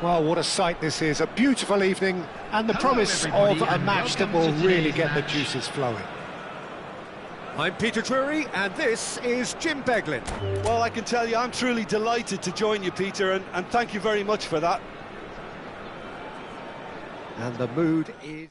Well, what a sight this is. A beautiful evening and the promise of a match that will really get the juices flowing. I'm Peter Drury, and this is Jim Beglin. Well, I can tell you I'm truly delighted to join you, Peter, and thank you very much for that. And the mood is...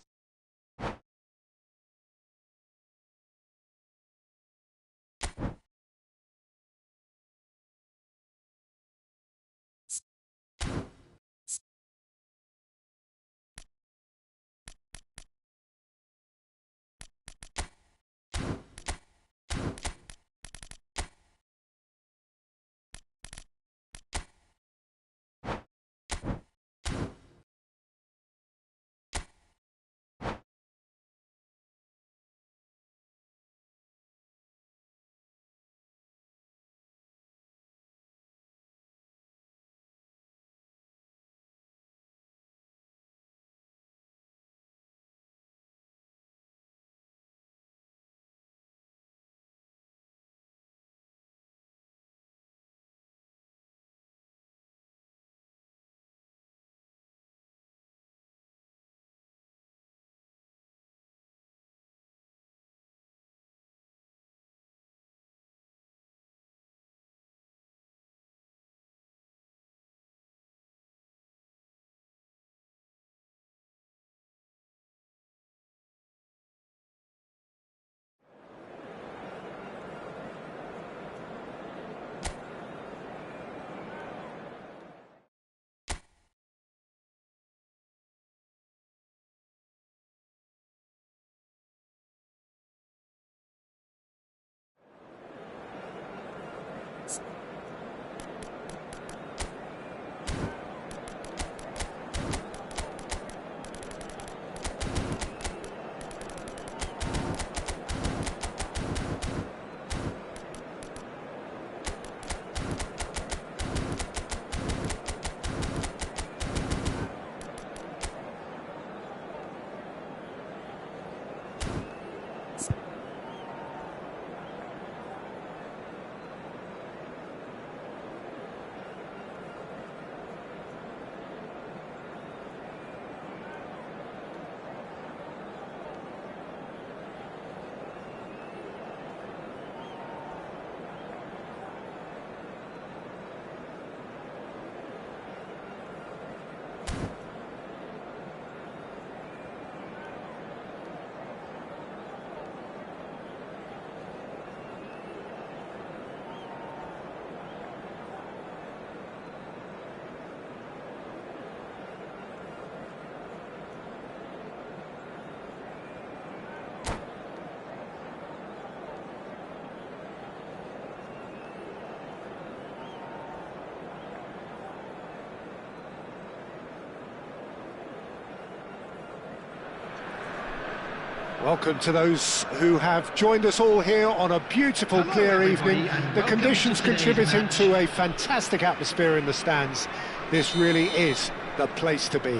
Welcome to those who have joined us all here on a beautiful, clear evening. The conditions contributing to a fantastic atmosphere in the stands. This really is the place to be.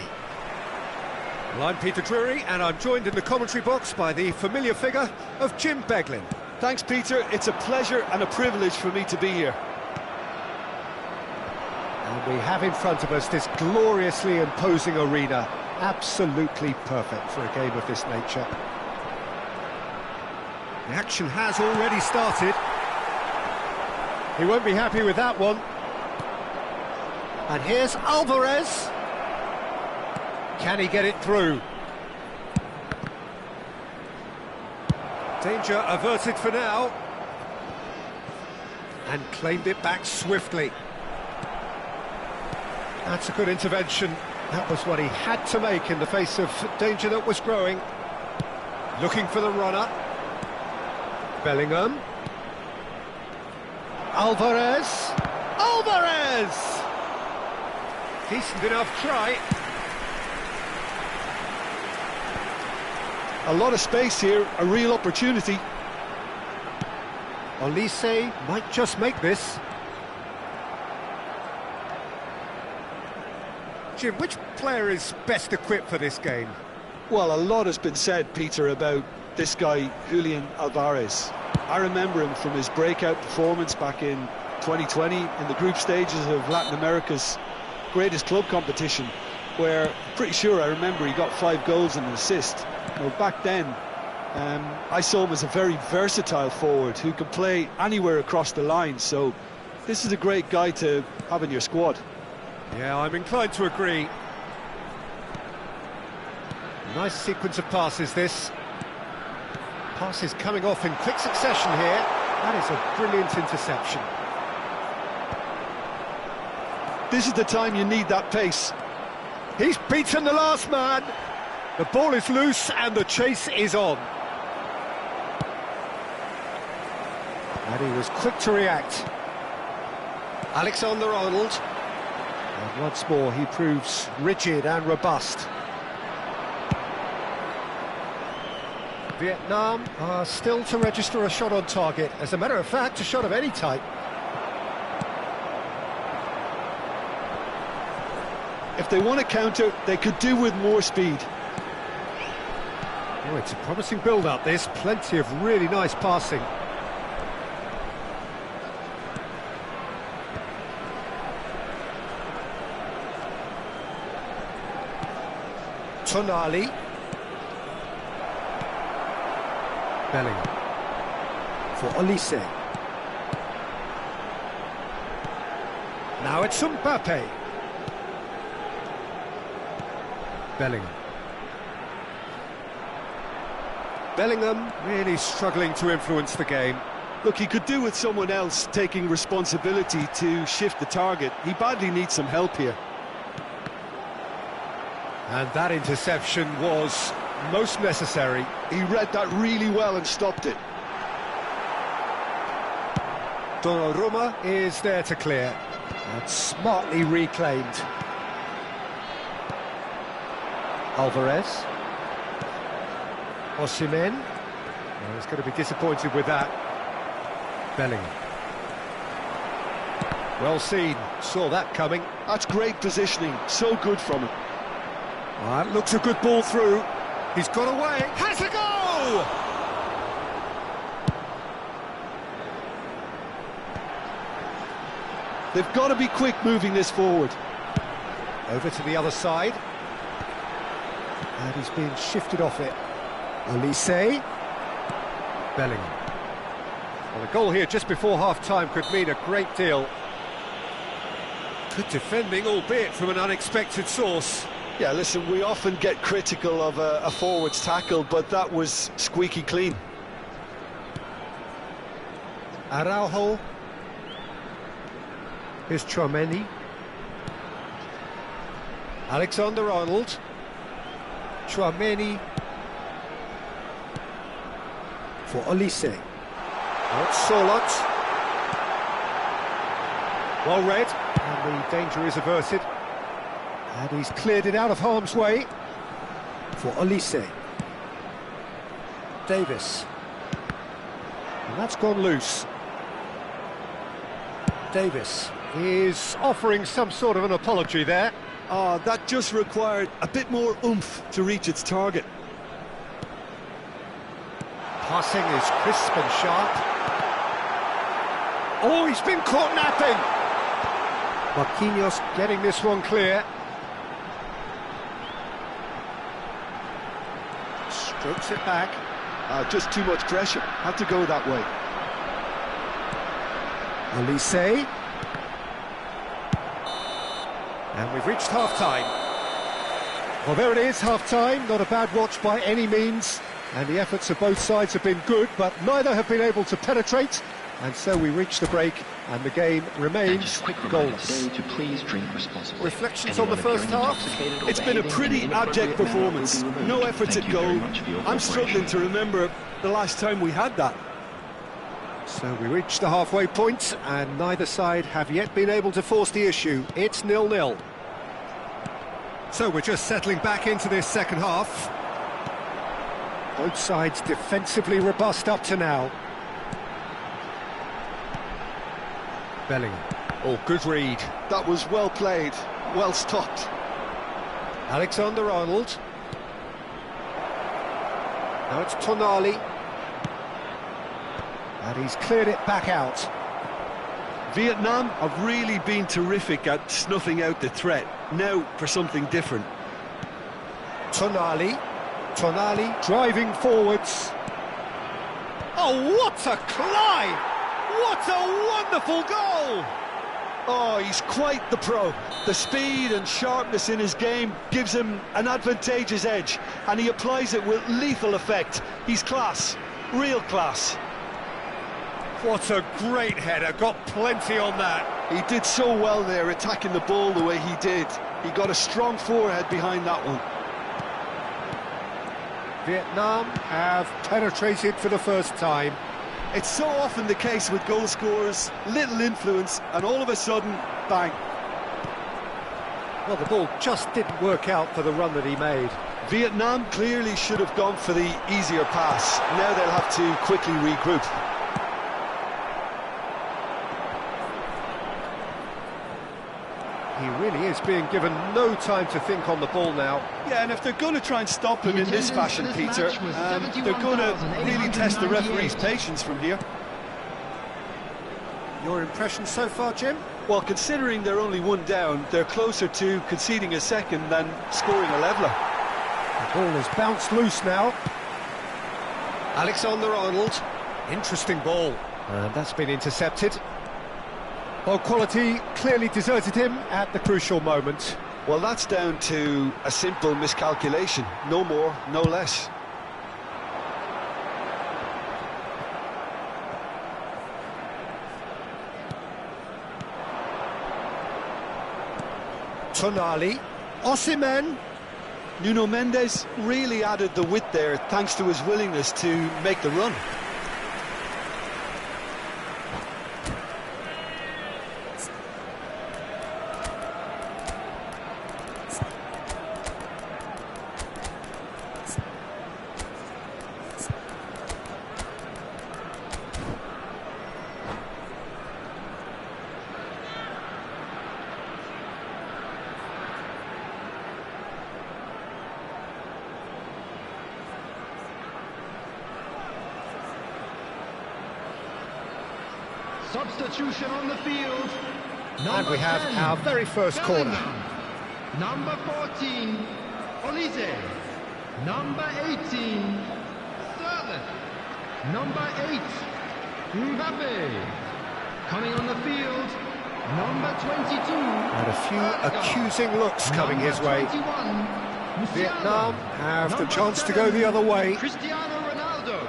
Well, I'm Peter Drury, and I'm joined in the commentary box by the familiar figure of Jim Beglin. Thanks, Peter. It's a pleasure and a privilege for me to be here. And we have in front of us this gloriously imposing arena. Absolutely perfect for a game of this nature. The action has already started. He won't be happy with that one. And here's Alvarez. Can he get it through? Danger averted for now. And claimed it back swiftly. That's a good intervention. That was what he had to make in the face of danger that was growing. Looking for the runner. Bellingham. Alvarez. Alvarez! Decent enough try. A lot of space here, a real opportunity. Olise might just make this. Jim, which player is best equipped for this game? Well, a lot has been said, Peter, about this guy, Julian Alvarez. I remember him from his breakout performance back in 2020 in the group stages of Latin America's greatest club competition, where pretty sure I remember he got 5 goals and an assist. Well, back then, I saw him as a very versatile forward who could play anywhere across the line, so this is a great guy to have in your squad. Yeah, I'm inclined to agree. Nice sequence of passes, this. Passes coming off in quick succession here. That is a brilliant interception. This is the time you need that pace. He's beaten the last man. The ball is loose and the chase is on. And he was quick to react. Alexander-Arnold. And once more he proves rigid and robust. Vietnam are still to register a shot on target. As a matter of fact, a shot of any type. If they want to counter, they could do with more speed. Oh, it's a promising build-up, this. Plenty of really nice passing. Tonali. Bellingham. For Olise. Now it's Mbappe. Bellingham. Bellingham really struggling to influence the game. Look, he could do with someone else taking responsibility to shift the target. He badly needs some help here. And that interception was most necessary. He read that really well and stopped it. Donnarumma is there to clear. And smartly reclaimed. Alvarez. Osimhen. Well, he's going to be disappointed with that. Bellingham. Well seen, saw that coming. That's great positioning, so good from him. That looks a good ball through. He's got away, has a goal! They've got to be quick moving this forward. Over to the other side. And he's being shifted off it. Olise. Bellingham. Well, a goal here just before half-time could mean a great deal. Good defending, albeit from an unexpected source. Yeah, listen, we often get critical of a forward's tackle, but that was squeaky clean. Araujo. Here's Tchouaméni. Alexander-Arnold. Tchouaméni. For Olise. That's Solot. Well read, and the danger is averted. And he's cleared it out of harm's way. For Olise. Davis. And that's gone loose. Davis is offering some sort of an apology there. That just required a bit more oomph to reach its target. Passing is crisp and sharp. Oh, he's been caught napping. Marquinhos getting this one clear. Strokes it back. Just too much pressure. Had to go that way. Olise. And we've reached half-time. Well, there it is, half-time. Not a bad watch by any means. And the efforts of both sides have been good, but neither have been able to penetrate. And so we reach the break, and the game remains goalless. To please drink responsibly. Reflections on the first half? It's been a pretty abject performance. No efforts at goal. I'm struggling to remember the last time we had that. So we reach the halfway point, and neither side have yet been able to force the issue. It's 0-0. So we're just settling back into this second half. Both sides defensively robust up to now. Bellingham. Oh, good read. That was well played, well stopped. Alexander-Arnold. Now it's Tonali. And he's cleared it back out. Vietnam have really been terrific at snuffing out the threat. Now for something different. Tonali driving forwards. Oh, what a climb! What a wonderful goal! Oh, he's quite the pro. The speed and sharpness in his game gives him an advantageous edge, and he applies it with lethal effect. He's class, real class. What a great header, got plenty on that. He did so well there, attacking the ball the way he did. He got a strong forehead behind that one. Vietnam have penetrated for the first time. It's so often the case with goal scorers, little influence, and all of a sudden, bang. Well, the ball just didn't work out for the run that he made. Vietnam clearly should have gone for the easier pass. Now they'll have to quickly regroup. He really is being given no time to think on the ball now. Yeah, and if they're going to try and stop him in this fashion, Peter, they're going to really test the referee's patience from here. Your impression so far, Jim? Well, considering they're only one down, they're closer to conceding a second than scoring a leveller. The ball has bounced loose now. Alexander-Arnold. Interesting ball. And that's been intercepted. Well, quality clearly deserted him at the crucial moment. Well, that's down to a simple miscalculation. No more, no less. Tonali. Osimhen. Nuno Mendes really added the width there thanks to his willingness to make the run. Substitution on the field. And we have our very first corner. Number 14, Olise. Number 18, Sterling. Number 8, Mbappe. Coming on the field, number 22. And a few accusing looks coming his way. 21, Vietnam have the chance to go the other way. Cristiano Ronaldo.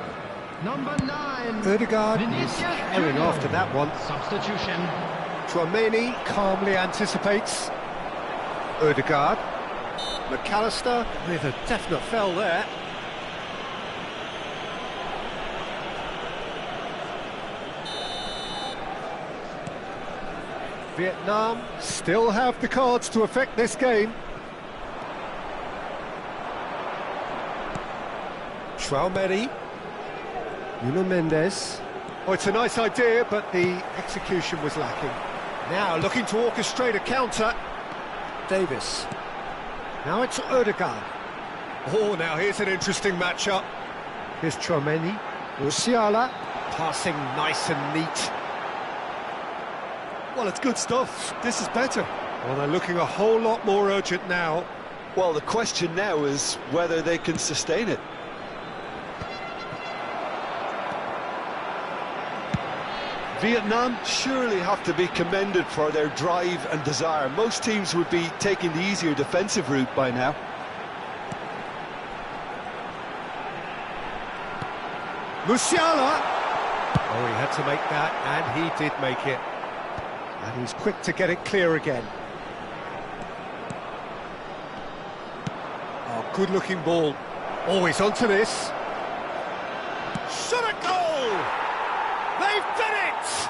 Number 9, Ødegaard is Vinicius carrying Junior. after that one. Substitution. Tchouaméni calmly anticipates. Ødegaard. McAllister with a definite fell there. Vietnam still have the cards to affect this game. Tchouaméni. Nuno Mendes. Oh, it's a nice idea, but the execution was lacking. Now looking to orchestrate a counter. Davis. Now it's Ødegaard. Oh, now here's an interesting matchup. Here's Tchouaméni. Musiala. Passing nice and neat. Well, it's good stuff. This is better. Well, they're looking a whole lot more urgent now. Well, the question now is whether they can sustain it. Vietnam surely have to be commended for their drive and desire. Most teams would be taking the easier defensive route by now. Musiala! Oh, he had to make that, and he did make it. And he's quick to get it clear again. Oh, good-looking ball. Oh, he's onto this. Shot a goal! They've done it!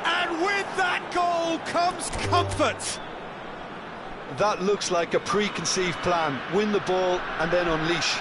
And with that goal comes comfort. That looks like a preconceived plan. Win the ball and then unleash.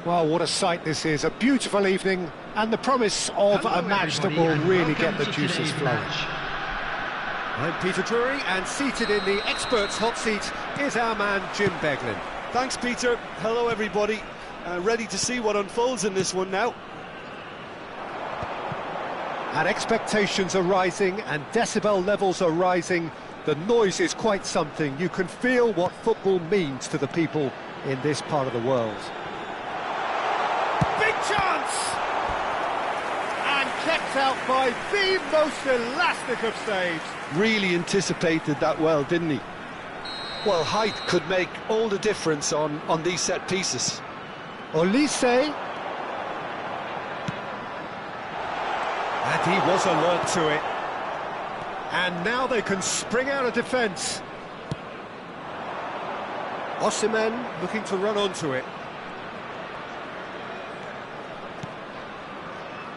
Well, what a sight this is, a beautiful evening, and the promise of Hello, a match that everybody, will and really welcome get the to juices today's flowing. match. I'm Peter Drury, and seated in the experts' hot seat is our man Jim Beglin. Thanks, Peter. Hello, everybody. Ready to see what unfolds in this one now. And expectations are rising, and decibel levels are rising. The noise is quite something. You can feel what football means to the people in this part of the world. Big chance! And kept out by the most elastic of saves. Really anticipated that well, didn't he? Well, height could make all the difference on these set pieces. Olise. And he was alert to it. And now they can spring out of defence. Osimhen looking to run onto it.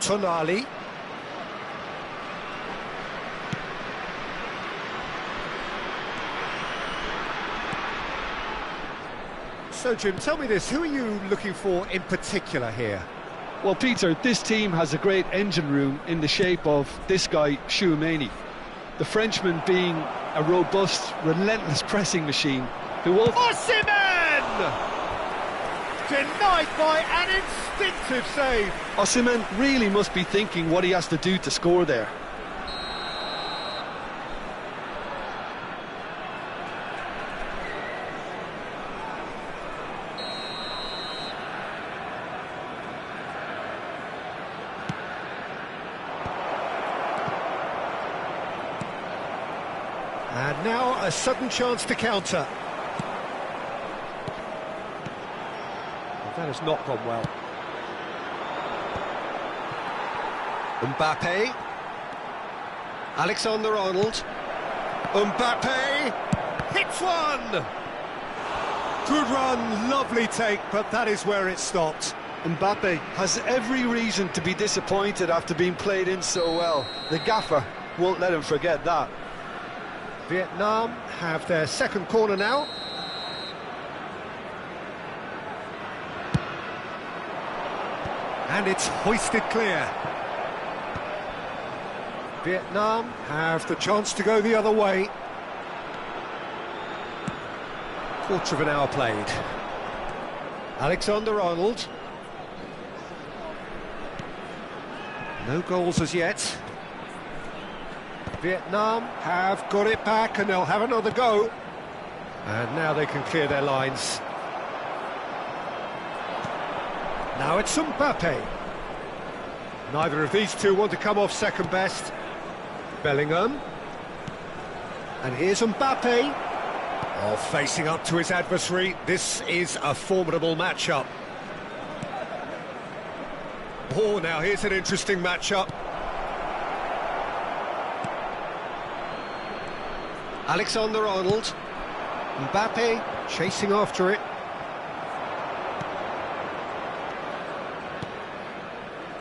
Tonali. So, Jim, tell me this, who are you looking for in particular here? Well, Peter, this team has a great engine room in the shape of this guy, Tchouaméni. The Frenchman being a robust, relentless pressing machine who will... Osimhen! Denied by an instinctive save. Osimhen really must be thinking what he has to do to score there. And now a sudden chance to counter. That has not gone well. Mbappe. Alexander-Arnold. Mbappe hits one! Good run, lovely take, but that is where it stopped. Mbappe has every reason to be disappointed after being played in so well. The gaffer won't let him forget that. Vietnam have their second corner now. And it's hoisted clear. Vietnam have the chance to go the other way. Quarter of an hour played. Alexander-Arnold. No goals as yet. Vietnam have got it back and they'll have another go. And now they can clear their lines. Now it's Mbappe. Neither of these two want to come off second best. Bellingham. And here's Mbappe. Oh, facing up to his adversary. This is a formidable matchup. Oh, now here's an interesting matchup. Alexander-Arnold. Mbappe chasing after it.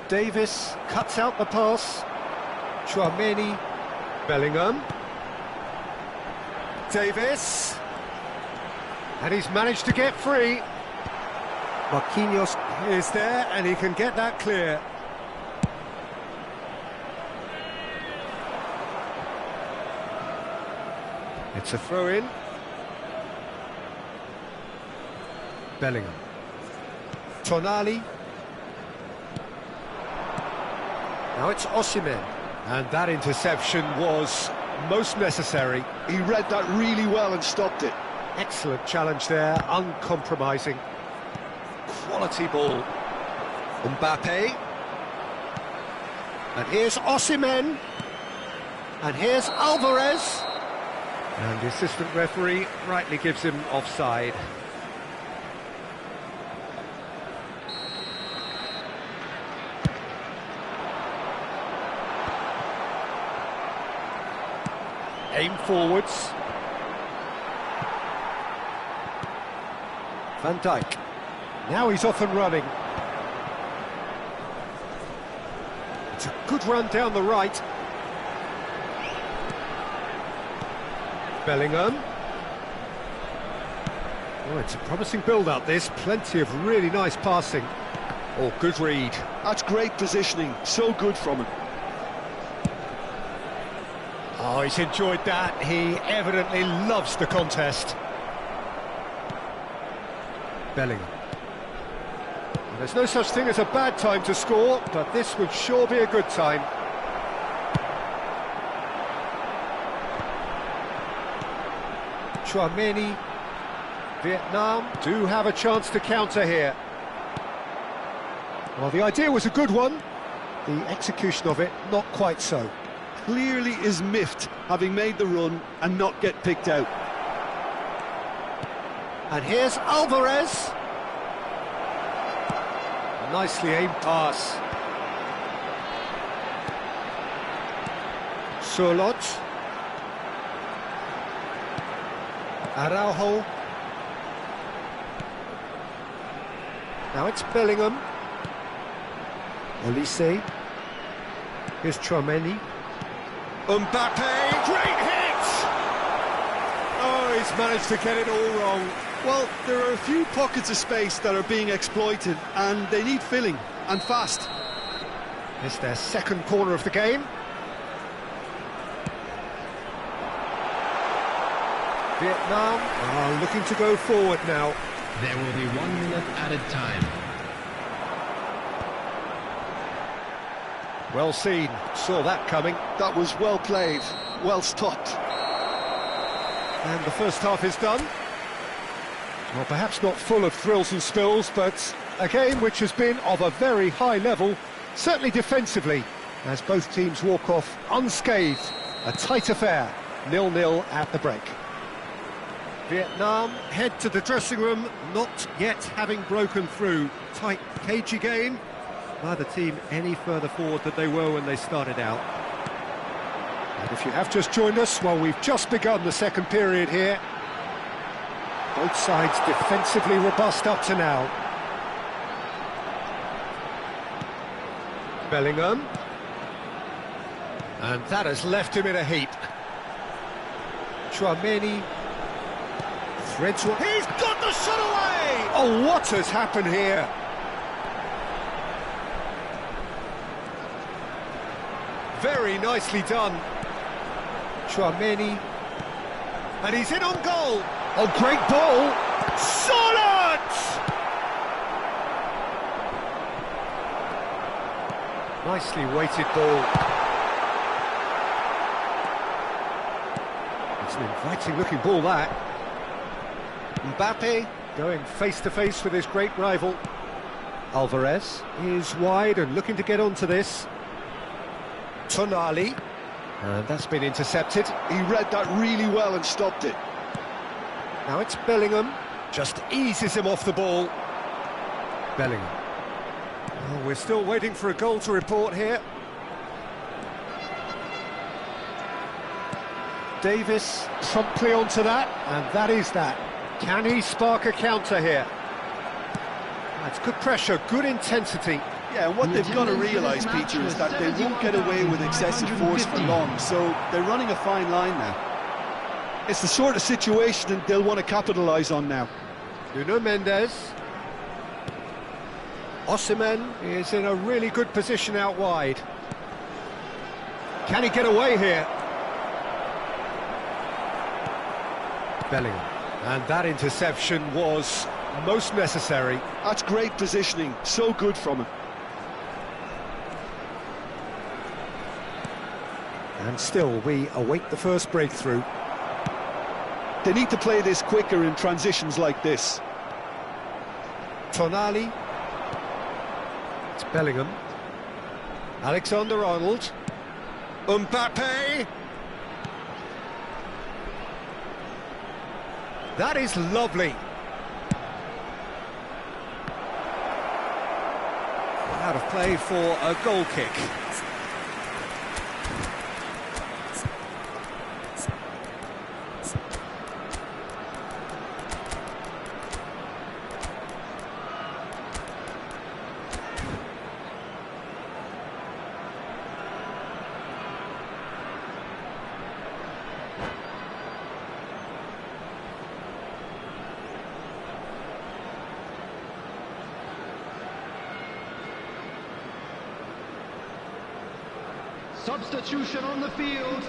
Davis cuts out the pass. Tchouaméni. Bellingham. Davis. And he's managed to get free. Marquinhos is there and he can get that clear. It's a throw-in. Bellingham. Tonali. Now it's Osimhen. And that interception was most necessary. He read that really well and stopped it. Excellent challenge there, uncompromising. Quality ball. Mbappe. And here's Osimhen. And here's Alvarez. And the assistant referee rightly gives him offside. Aim forwards. Van Dijk. Now he's off and running. It's a good run down the right. Bellingham. Oh, it's a promising build-up, this. Plenty of really nice passing. Oh, good read. That's great positioning, so good from him. Oh, he's enjoyed that. He evidently loves the contest. Bellingham. There's no such thing as a bad time to score, but this would sure be a good time. Chouameni. Vietnam do have a chance to counter here. Well, the idea was a good one. The execution of it, not quite so. Clearly is miffed, having made the run and not get picked out. And here's Alvarez. A nicely aimed pass. Surlot. Araujo. Now it's Bellingham. Olise. Here's Chouameni. Mbappe. Great hit! Oh, he's managed to get it all wrong. Well, there are a few pockets of space that are being exploited, and they need filling, and fast. It's their second corner of the game. Vietnam are looking to go forward now. There will be 1 minute added time. Well seen, saw that coming. That was well played, well stopped. And the first half is done. Well, perhaps not full of thrills and spills, but a game which has been of a very high level, certainly defensively, as both teams walk off unscathed. A tight affair, 0-0 at the break. Vietnam head to the dressing room, not yet having broken through. Tight, cagey game. Neither team any further forward than they were when they started out. And if you have just joined us, well, we've just begun the second period here. Both sides defensively robust up to now. Bellingham. And that has left him in a heap. Chouameni. Threads one. He's got the shot away! Oh, what has happened here? Very nicely done. Chouameni. And he's in on goal. Oh, great ball. Solid! Nicely weighted ball. It's an inviting looking ball, that. Mbappe going face-to-face with his great rival. Alvarez is wide and looking to get onto this. Tonali. And that's been intercepted. He read that really well and stopped it. Now it's Bellingham. Just eases him off the ball. Bellingham. Oh, we're still waiting for a goal to report here. Davis promptly onto that, and that is that. Can he spark a counter here? That's good pressure, good intensity. Yeah, and what they've got to realise, Peter, is that they won't get away with excessive force for long, so they're running a fine line now. It's the sort of situation that they'll want to capitalise on now. Nuno Mendes. Osimhen is in a really good position out wide. Can he get away here? Bellingham. And that interception was most necessary. That's great positioning, so good from him. And still, we await the first breakthrough. They need to play this quicker in transitions like this. Tonali. It's Bellingham. Alexander-Arnold. Mbappe. That is lovely. Out of play for a goal kick. Substitution on the field.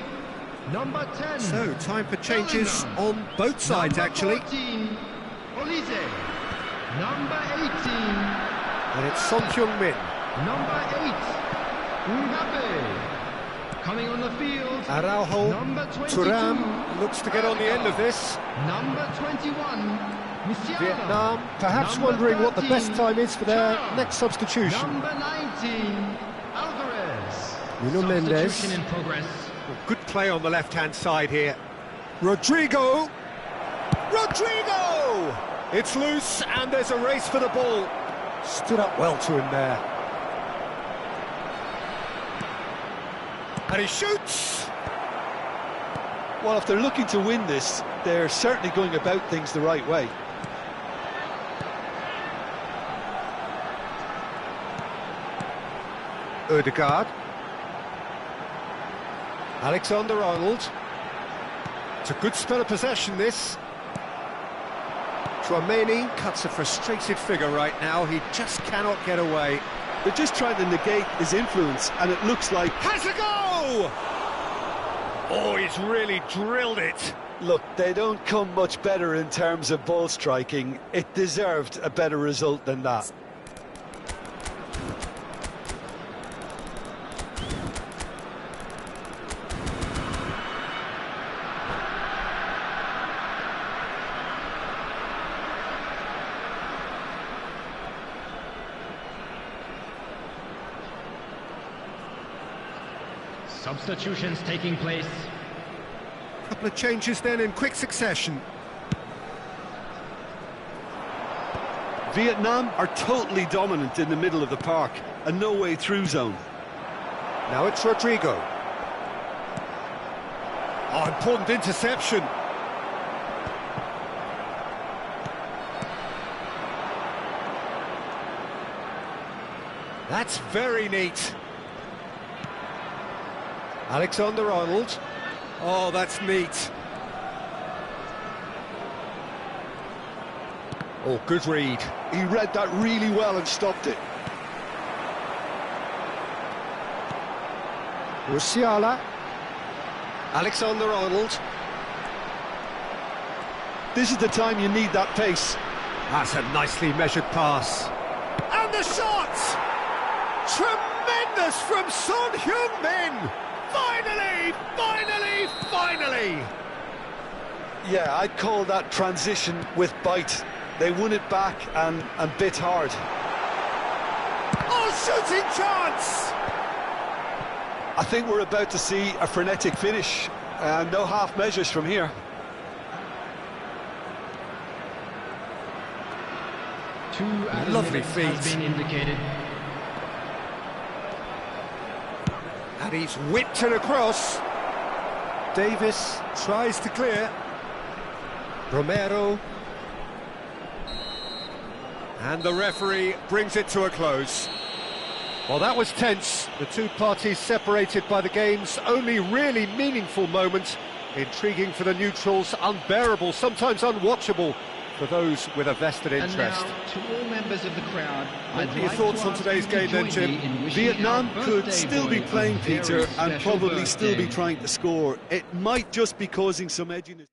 Number 10. So, time for changes Bellingham. on both sides, Number actually. 14, Olise. Number 18. And it's Son Heung-min. Number 8, Mbappe. Coming on the field. Araujo, Number 22. Thuram looks to get on the end of this. Number 21, Musiala. Vietnam perhaps Number wondering what the 13, best time is for their Chao. next substitution. Number 19, Alvarez. Nuno Mendes. Substitution in progress. Good play on the left-hand side here. Rodrigo! Rodrigo! It's loose, and there's a race for the ball. Stood up well to him there. And he shoots! Well, if they're looking to win this, they're certainly going about things the right way. Ødegaard. Alexander-Arnold. It's a good spell of possession, this. Tchouaméni cuts a frustrated figure right now. He just cannot get away. They're just trying to negate his influence, and it looks like... Has a go! Oh, he's really drilled it. Look, they don't come much better in terms of ball striking. It deserved a better result than that. Substitutions taking place. Couple of changes then in quick succession. Vietnam are totally dominant in the middle of the park, a no-way through zone. Now it's Rodrigo. Oh, important interception. That's very neat. Alexander-Arnold. Oh, that's neat. Oh, good read. He read that really well and stopped it. Musiala. Alexander-Arnold. This is the time you need that pace. That's a nicely measured pass. And the shot! Tremendous from Son Heung-min! Finally! Finally! Finally! Yeah, I'd call that transition with bite. They won it back and bit hard. Oh, shooting chance! I think we're about to see a frenetic finish. No half measures from here. Two added Lovely minutes feet. has been indicated. And he's whipped it across. Davis tries to clear. Romero. And the referee brings it to a close. Well, that was tense. The two parties separated by the game's only really meaningful moment. Intriguing for the neutrals, unbearable, sometimes unwatchable for those with a vested And interest. now, to all members of the crowd, What I'd are your like thoughts to on ask today's you to game then, join me Jim? in wishing Vietnam our could birthday still be boy a playing, very Peter, and special probably still be birthday. trying to score. It might just be causing some edginess.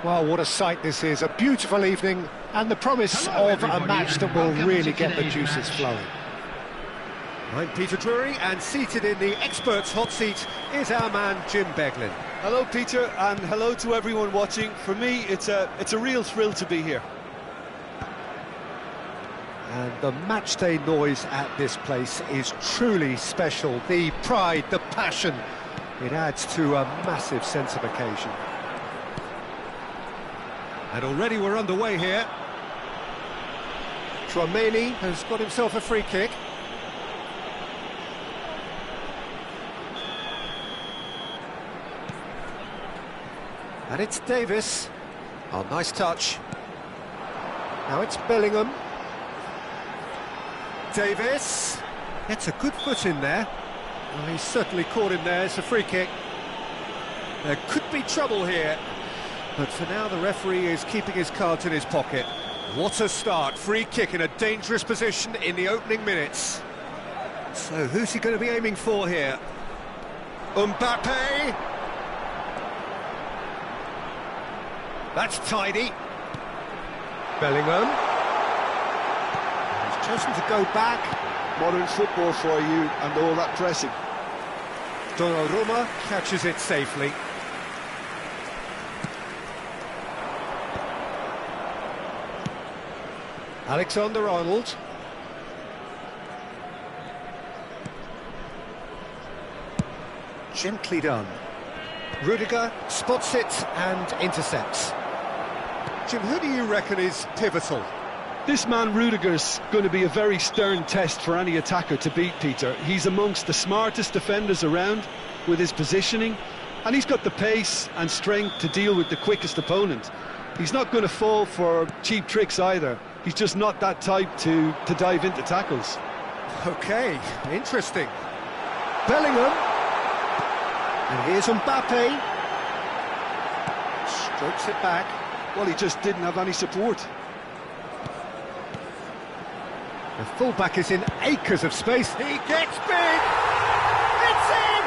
Well, what a sight this is, a beautiful evening, and the promise Hello, of a everybody, match that will welcome really to get the today's juices match. flowing. I'm Peter Drury, and seated in the experts' hot seat is our man Jim Beglin. Hello, Peter, and hello to everyone watching. For me, it's a real thrill to be here. And the matchday noise at this place is truly special. The pride, the passion, it adds to a massive sense of occasion. And already we're underway here. Tchouaméni has got himself a free kick. And it's Davis. Oh, nice touch. Now it's Bellingham. Davis gets a good foot in there. Well, he's certainly caught him there. It's a free kick. There could be trouble here, but for now the referee is keeping his cards in his pocket. What a start. Free kick in a dangerous position in the opening minutes. So who's he going to be aiming for here? Mbappe. That's tidy. Bellingham. He's chosen to go back. Modern football for you and all that pressing. Donnarumma catches it safely. Alexander-Arnold. Gently done. Rudiger spots it and intercepts. Jim, who do you reckon is pivotal? This man Rudiger's going to be a very stern test for any attacker to beat, Peter. He's amongst the smartest defenders around with his positioning, and he's got the pace and strength to deal with the quickest opponent. He's not going to fall for cheap tricks either. He's just not that type to dive into tackles. Okay, interesting. Bellingham. And here's Mbappe. Strokes it back. Well, he just didn't have any support. The fullback is in acres of space. He gets big! It's in!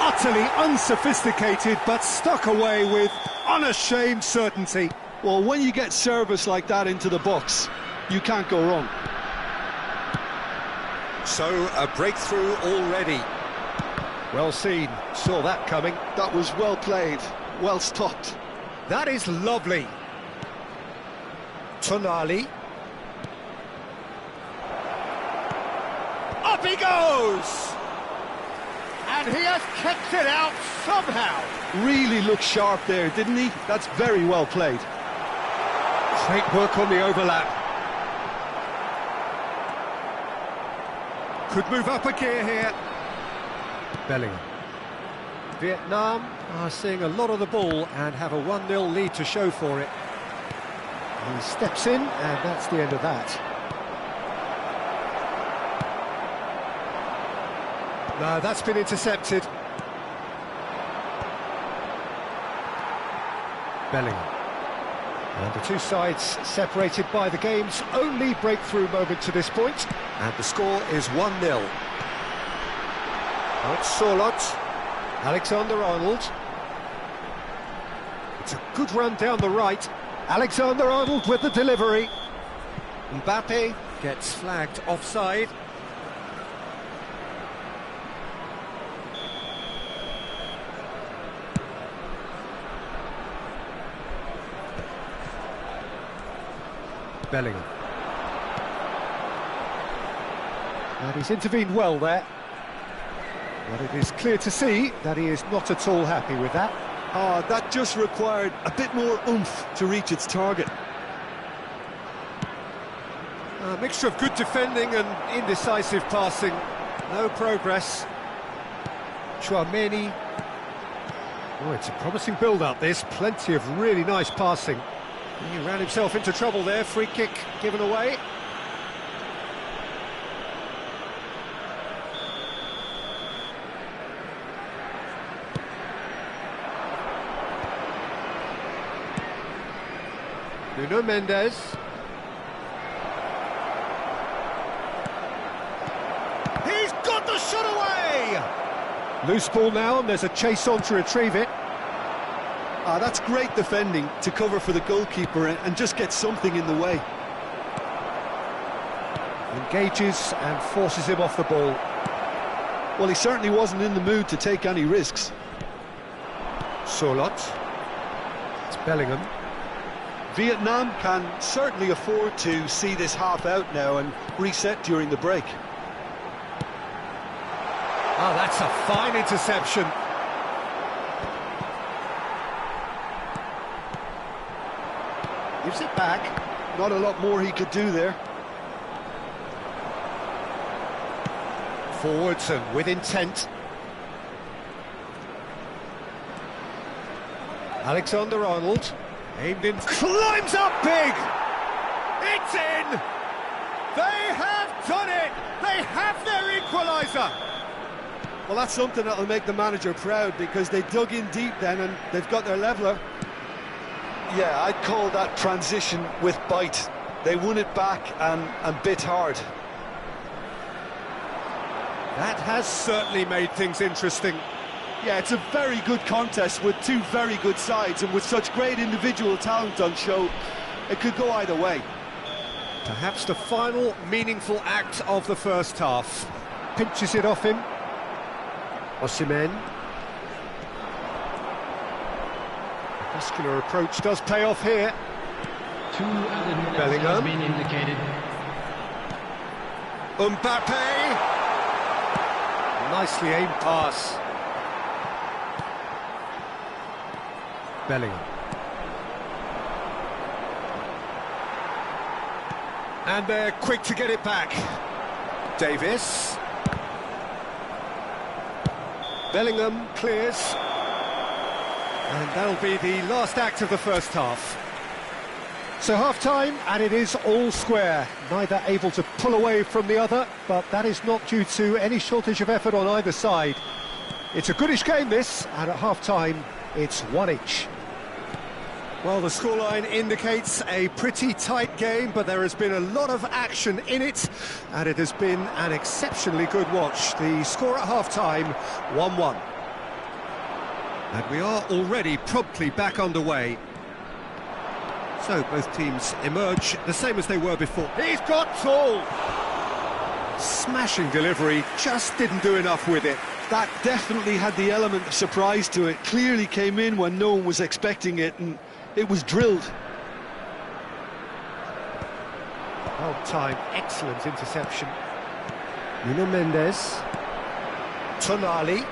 Utterly unsophisticated, but stuck away with unashamed certainty. Well, when you get service like that into the box, you can't go wrong. So, a breakthrough already. Well seen, saw that coming. That was well played, well stopped. That is lovely. Tonali. Up he goes! And he has kept it out somehow. Really looked sharp there, didn't he? That's very well played. Great work on the overlap. Could move up a gear here. Bellingham. Vietnam are seeing a lot of the ball and have a 1-0 lead to show for it. He steps in, and that's the end of that. No, that's been intercepted. Bellingham. And the two sides separated by the game's only breakthrough moment to this point. And the score is 1-0. Now it's Sorloth. Alexander-Arnold. It's a good run down the right. Alexander-Arnold with the delivery. Mbappe gets flagged offside. Bellingham. And he's intervened well there. But it is clear to see that he is not at all happy with that. That just required a bit more oomph to reach its target. A mixture of good defending and indecisive passing. No progress. Tchouaméni. Oh, it's a promising build-up, this. Plenty of really nice passing. He ran himself into trouble there. Free kick given away. Nuno Mendes. He's got the shot away! Loose ball now, and there's a chase on to retrieve it. That's great defending to cover for the goalkeeper and just get something in the way. Engages and forces him off the ball. Well, he certainly wasn't in the mood to take any risks. Sorloth. It's Bellingham. Vietnam can certainly afford to see this half out now and reset during the break. Oh, that's a fine interception. Gives it back. Not a lot more he could do there. Forwards and with intent. Alexander-Arnold. Aimed in. Climbs up big! It's in! They have done it! They have their equaliser! Well, that's something that'll make the manager proud, because they dug in deep then and they've got their leveller. Yeah, I'd call that transition with bite. They won it back and bit hard. That has certainly made things interesting. Yeah, it's a very good contest with two very good sides, and with such great individual talent on show, it could go either way. Perhaps the final meaningful act of the first half. Pinches it off him. Osimhen. Muscular approach does pay off here. 2 added minutes Bellingham. has been indicated. Mbappe! Nicely aimed pass. Bellingham. And they're quick to get it back. Davis. Bellingham clears. And that'll be the last act of the first half. So half-time, and it is all square. Neither able to pull away from the other, but that is not due to any shortage of effort on either side. It's a goodish game, this, and at half-time, it's 1 each. Well, the scoreline indicates a pretty tight game, but there has been a lot of action in it, and it has been an exceptionally good watch. The score at half-time, 1-1. And we are already promptly back underway. So both teams emerge the same as they were before. He's got tall! Smashing delivery, just didn't do enough with it. That definitely had the element of surprise to it. Clearly came in when no one was expecting it, and it was drilled. Well timed, excellent interception. Nuno Mendes. Tonali.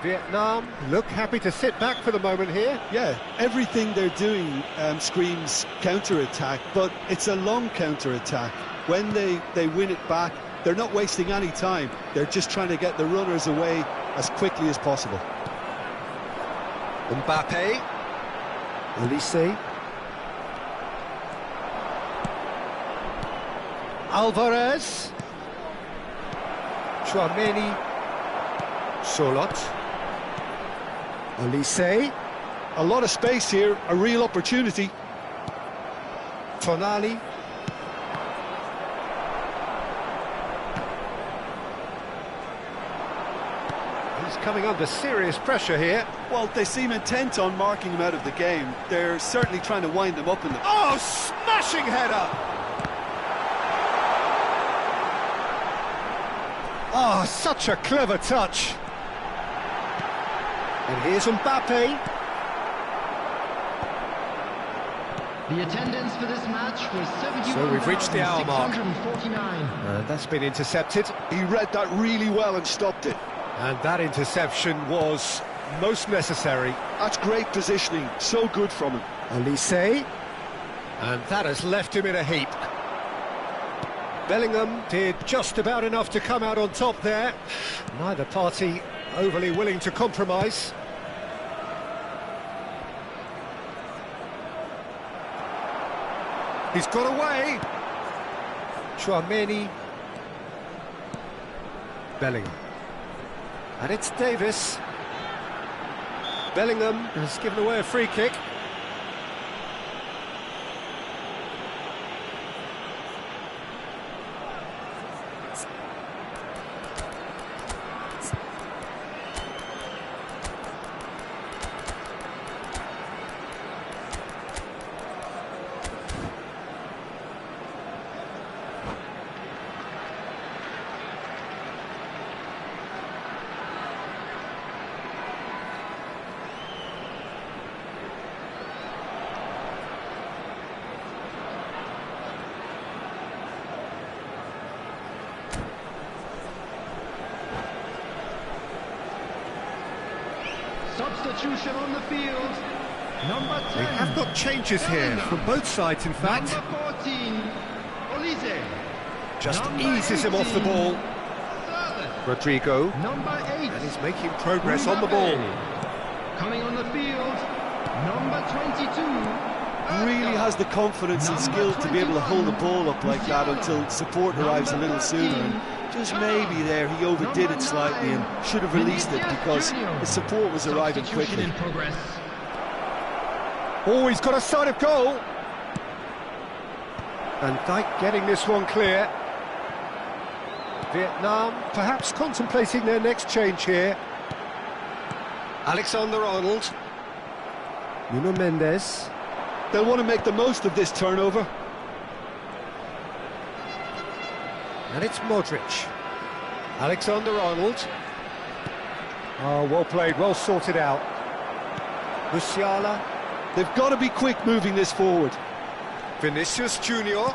Vietnam look happy to sit back for the moment here. Yeah, everything they're doing screams counter-attack, but it's a long counter-attack. When they win it back, they're not wasting any time. They're just trying to get the runners away as quickly as possible. Mbappe. Olise. Alvarez. Tchouaméni. Sorloth. Olise. A lot of space here, a real opportunity. Tonali. He's coming under serious pressure here. Well, they seem intent on marking him out of the game. They're certainly trying to wind him up in the... Oh, smashing header! Oh, such a clever touch. And here's Mbappe. The attendance for this match was 71,649. So we've reached the hour mark. That's been intercepted. He read that really well and stopped it. And that interception was most necessary. That's great positioning, so good from him. Olise. And that has left him in a heap. Bellingham did just about enough to come out on top there. Neither party overly willing to compromise. He's got away. Tchouaméni. Bellingham. And it's Davis. Bellingham has given away a free kick. Substitution on the field. Number 10. We have got changes here from both sides, in fact. Number 14, Olise. Just Number eases him off the 18, ball. Servant. Rodrigo, Number 8. and he's making progress on the ball. Coming on the field, number 22. Really has the confidence and skill to be able to hold the ball up like that until support arrives a little sooner. And just maybe there he overdid it slightly and should have released it because his support was arriving quickly. In progress. Oh, he's got a sight of goal. Van Dijk getting this one clear. Vietnam perhaps contemplating their next change here. Alexander-Arnold. Nuno Mendes. They'll want to make the most of this turnover. And it's Modric. Alexander-Arnold. Oh, well played, well sorted out. Musiala. They've got to be quick moving this forward. Vinicius Junior.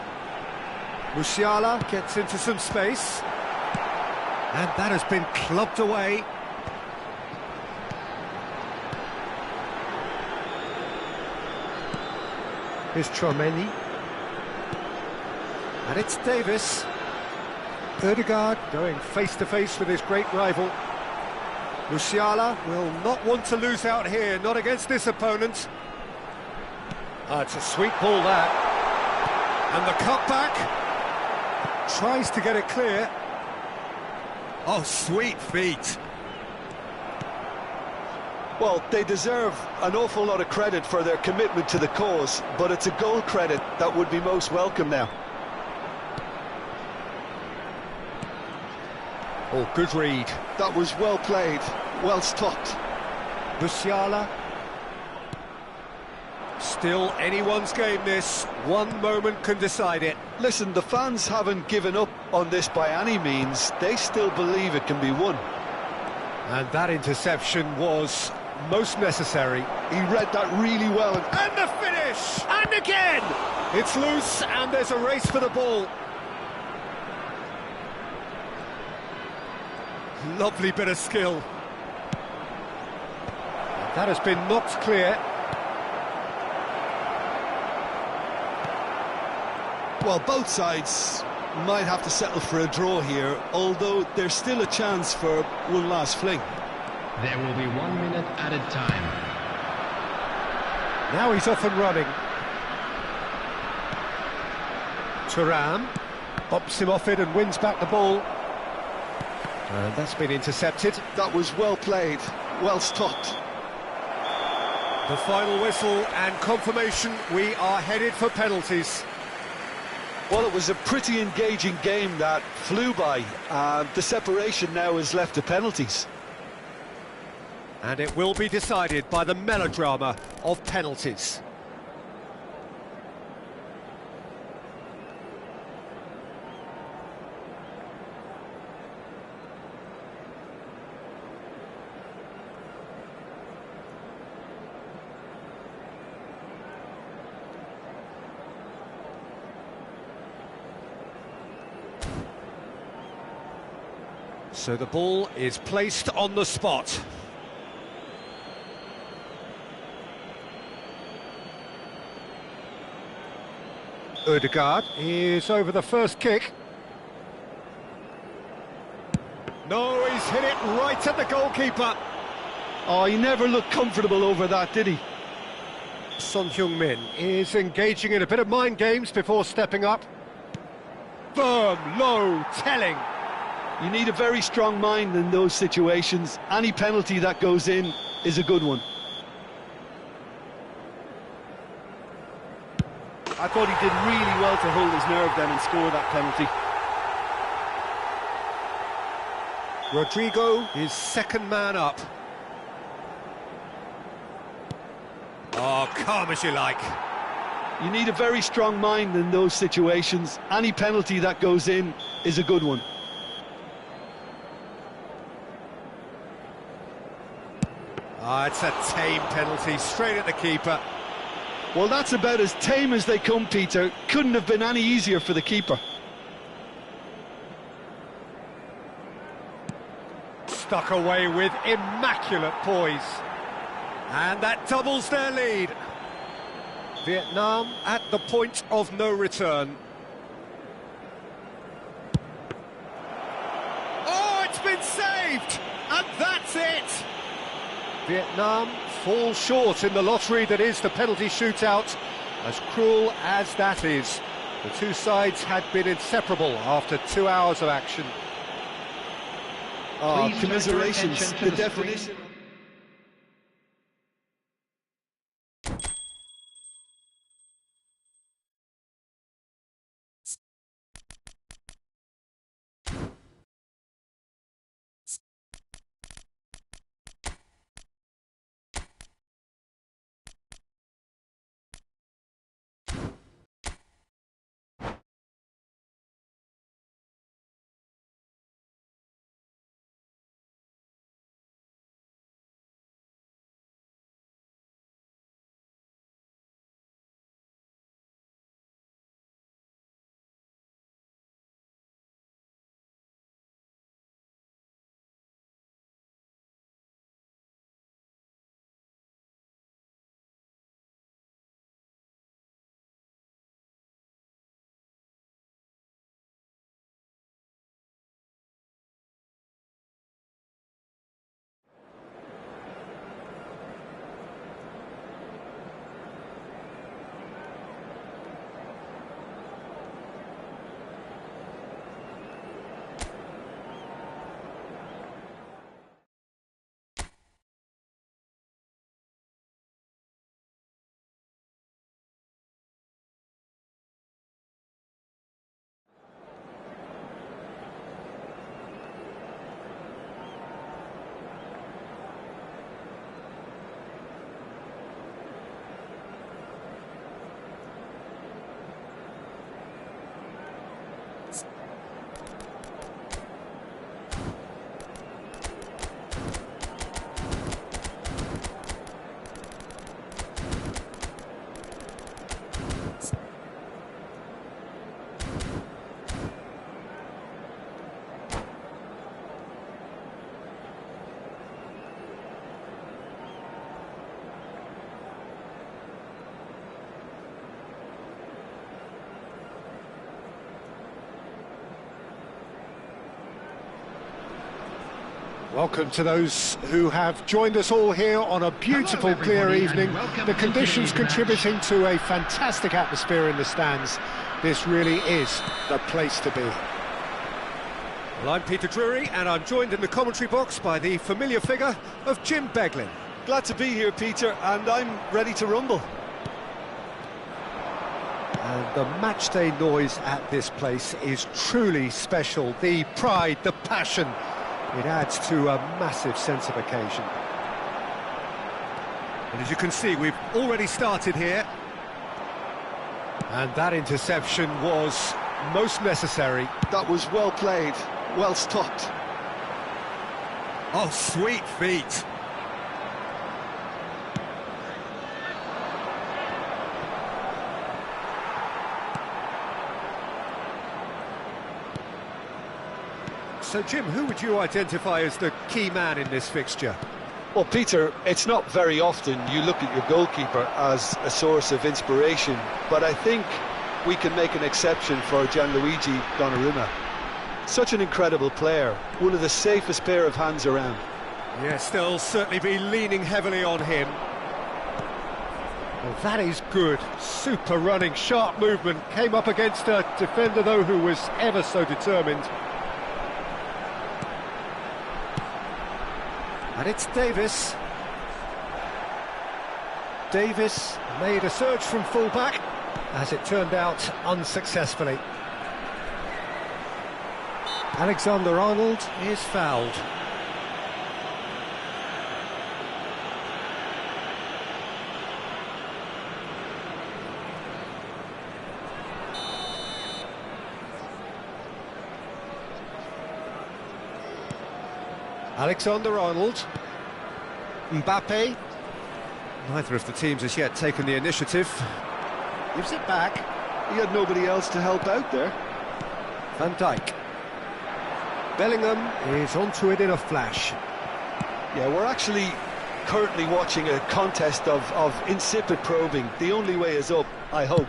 Musiala gets into some space. And that has been clubbed away. Here's Tchouaméni. And it's Davis. Ødegaard going face-to-face with his great rival. Musiala will not want to lose out here, not against this opponent. It's a sweet ball, that. And the cutback. Tries to get it clear. Oh, sweet feet. Well, they deserve an awful lot of credit for their commitment to the cause, but it's a goal credit that would be most welcome now. Oh, good read. That was well played, well stopped. Musiala. Still anyone's game, this. One moment can decide it. Listen, the fans haven't given up on this by any means. They still believe it can be won. And that interception was most necessary. He read that really well. And the finish! And again! It's loose, and there's a race for the ball. Lovely bit of skill. That has been knocked clear. Well, both sides might have to settle for a draw here, although there's still a chance for one last fling. There will be 1 minute added time. Now he's off and running. Thuram bops him off it and wins back the ball. And that's been intercepted. That was well played, well stopped. The final whistle and confirmation, we are headed for penalties. Well, it was a pretty engaging game that flew by. The separation now is left to penalties. And it will be decided by the melodrama of penalties. So the ball is placed on the spot. Ødegaard is over the first kick. No, he's hit it right at the goalkeeper. Oh, he never looked comfortable over that, did he? Son Heung-min is engaging in a bit of mind games before stepping up. Firm, low, telling. You need a very strong mind in those situations. Any penalty that goes in is a good one. I thought he did really well to hold his nerve then and score that penalty. Rodrigo is second man up. Oh, calm as you like. You need a very strong mind in those situations. Any penalty that goes in is a good one. It's a tame penalty, straight at the keeper. Well, that's about as tame as they come, Peter. Couldn't have been any easier for the keeper. Stuck away with immaculate poise. And that doubles their lead. Vietnam at the point of no return. Oh, it's been saved! And that's it! Vietnam fall short in the lottery that is the penalty shootout. As cruel as that is, the two sides had been inseparable after 2 hours of action. Oh, Please direct your commiserations, attention to the the definition. Welcome to those who have joined us all here on a beautiful, Hello, clear everybody, evening. and welcome The to conditions today's match. contributing to a fantastic atmosphere in the stands. This really is the place to be. Well, I'm Peter Drury, and I'm joined in the commentary box by the familiar figure of Jim Beglin. Glad to be here, Peter, and I'm ready to rumble. And the matchday noise at this place is truly special. The pride, the passion, it adds to a massive sense of occasion. And as you can see, we've already started here. And that interception was most necessary. That was well played, well stopped. Oh, sweet feet. So, Jim, who would you identify as the key man in this fixture? Well, Peter, it's not very often you look at your goalkeeper as a source of inspiration, but I think we can make an exception for Gianluigi Donnarumma. Such an incredible player, one of the safest pair of hands around. Yes, they'll certainly be leaning heavily on him. Well, that is good. Super running, sharp movement. Came up against a defender, though, who was ever so determined. And it's Davis. Davis made a surge from full-back, as it turned out unsuccessfully. Alexander-Arnold is fouled. Alexander-Arnold. Mbappe. Neither of the teams has yet taken the initiative. Gives it back. He had nobody else to help out there. Van Dijk. Bellingham is onto it in a flash. Yeah, we're actually currently watching a contest of insipid probing. The only way is up, I hope.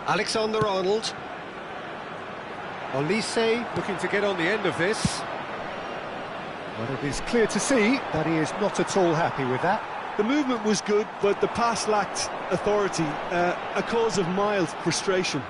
Alexander-Arnold. Olise looking to get on the end of this. But it is clear to see that he is not at all happy with that. The movement was good, but the pass lacked authority, a cause of mild frustration.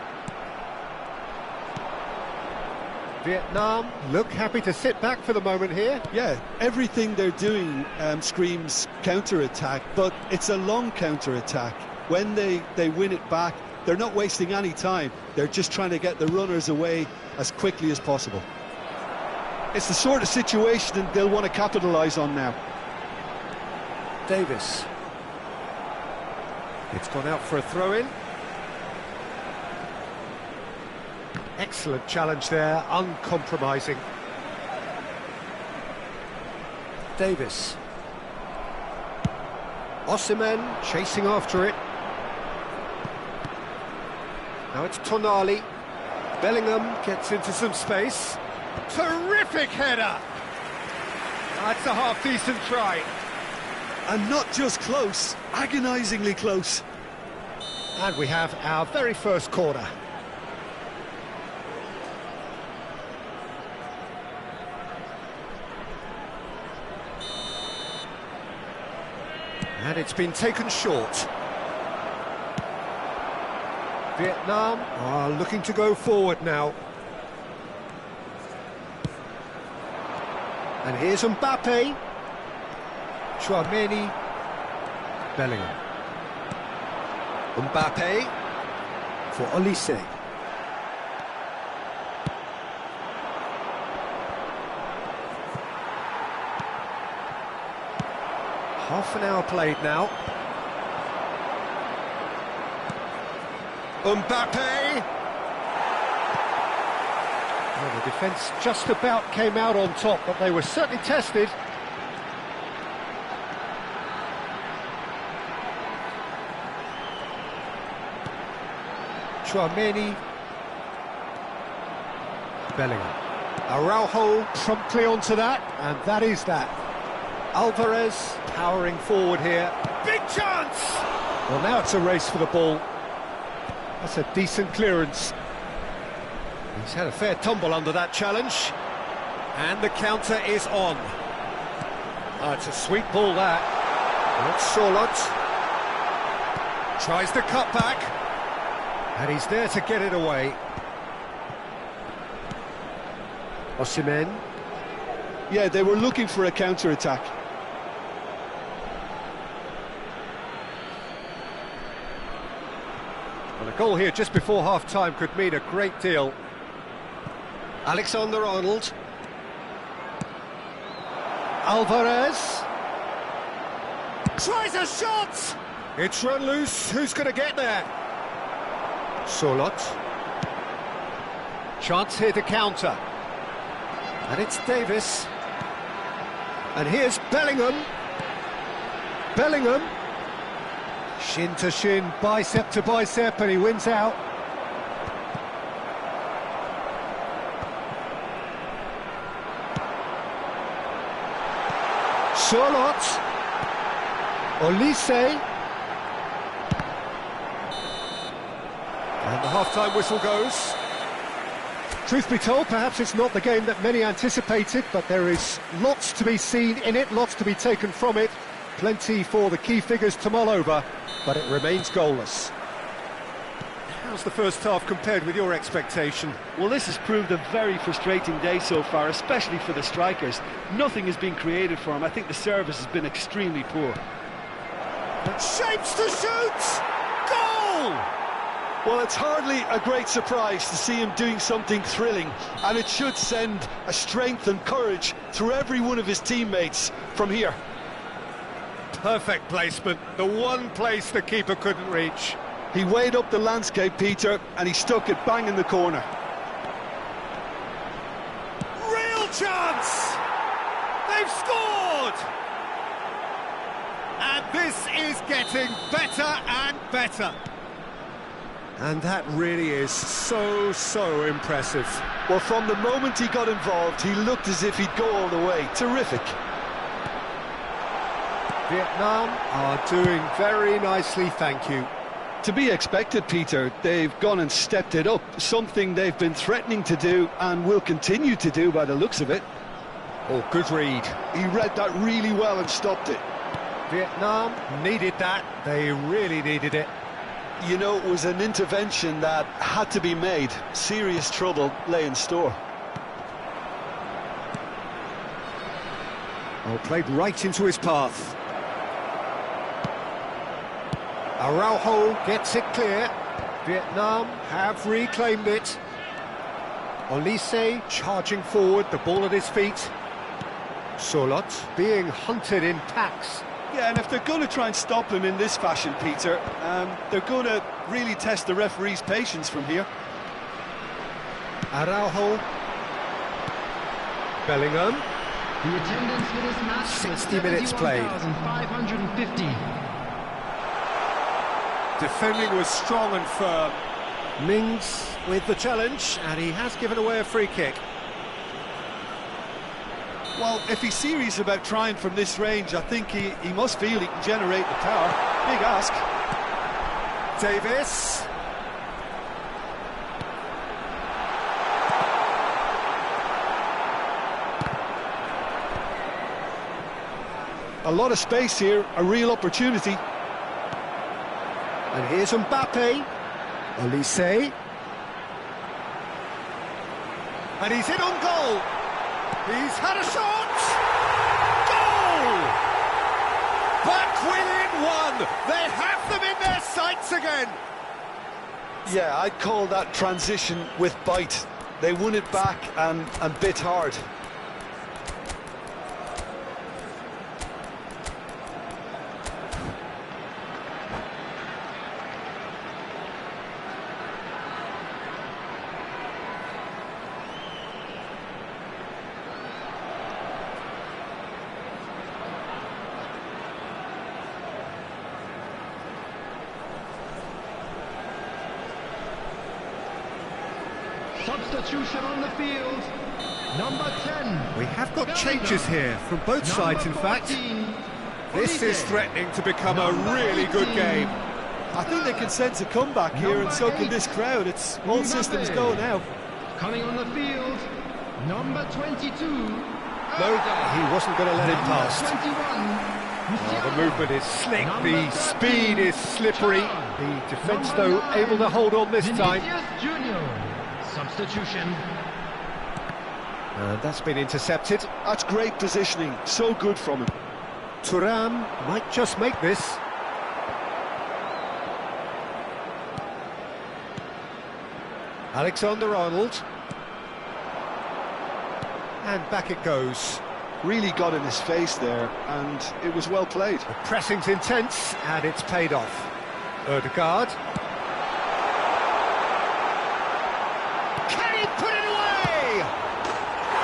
Vietnam look happy to sit back for the moment here. Yeah, everything they're doing screams counter-attack, but it's a long counter-attack. When they win it back, they're not wasting any time. They're just trying to get the runners away as quickly as possible. It's the sort of situation they'll want to capitalise on now. Davis. It's gone out for a throw-in. Excellent challenge there, uncompromising. Davis. Osimhen chasing after it. Now it's Tonali. Bellingham gets into some space. Terrific header! That's a half-decent try. And not just close, agonisingly close. And we have our very first corner. And it's been taken short. Vietnam are looking to go forward now. And here's Mbappe. Chouameni. Bellingham. Mbappe for Olise. Half an hour played now. Mbappe! Well, the defence just about came out on top, but they were certainly tested. Chouameni. Bellingham. Araujo Promptly onto that, and that is that. Alvarez powering forward here. Big chance! Well, now it's a race for the ball. That's a decent clearance. He's had a fair tumble under that challenge. And the counter is on. Oh, it's a sweet ball, that. That's Sorloth. Tries the cut back. And he's there to get it away. Osimhen. Yeah, they were looking for a counter-attack. Well, a goal here just before half-time could mean a great deal. Alexander-Arnold. Alvarez. Tries a shot! It's run loose. Who's going to get there? Sorloth. Chance here to counter. And it's Davis. And here's Bellingham. Bellingham. Shin to shin, bicep to bicep, and he wins out. Sorloth. Olise. And the half-time whistle goes. Truth be told, perhaps it's not the game that many anticipated, but there is lots to be seen in it, lots to be taken from it. Plenty for the key figures to mull over, but it remains goalless. How's the first half compared with your expectation? Well, this has proved a very frustrating day so far, especially for the strikers. Nothing has been created for them. I think the service has been extremely poor. And shapes to shoot! Goal! Well, it's hardly a great surprise to see him doing something thrilling, and it should send a strength and courage through every one of his teammates from here. Perfect placement, the one place the keeper couldn't reach. He weighed up the landscape, Peter, and he stuck it bang in the corner. Real chance! They've scored! And this is getting better and better. And that really is so impressive. Well, from the moment he got involved, he looked as if he'd go all the way. Terrific. Vietnam are doing very nicely, thank you. To be expected, Peter. They've gone and stepped it up, something they've been threatening to do and will continue to do by the looks of it. Oh, good read. He read that really well and stopped it. Vietnam needed that, they really needed it. You know, it was an intervention that had to be made. Serious trouble lay in store. Oh, played right into his path. Araujo gets it clear. Vietnam have reclaimed it. Olise charging forward, the ball at his feet. Solot being hunted in packs. Yeah, and if they're going to try and stop him in this fashion, Peter, they're going to really test the referee's patience from here. Araujo. Bellingham. The attendance for this match 60 minutes played. 71,550. Defending was strong and firm. Mings with the challenge, and he has given away a free kick. Well, if he's serious about trying from this range, I think he must feel he can generate the power. Big ask. Davis. A lot of space here, a real opportunity. And here's Mbappe. Olise. And he's in on goal. He's had a shot. Goal! Back within one. They have them in their sights again. Yeah, I'd call that transition with bite. They won it back and bit hard. Substitution on the field. Number 10. We have got changes here from both sides, in fact. This is threatening to become a really good game. I think they can sense a comeback here, and so can this crowd. It's all systems go now. Coming on the field. Number 22. No, he wasn't going to let it pass. 21. The movement is slick, the speed is slippery. The defence, though, able to hold on this time. Vinicius Junior. Substitution. And that's been intercepted. That's great positioning, so good from him. Thuram might just make this. Alexander-Arnold. And back it goes. Really got in his face there, and it was well played. The pressing's intense, and it's paid off. Ødegaard. Can he put it away?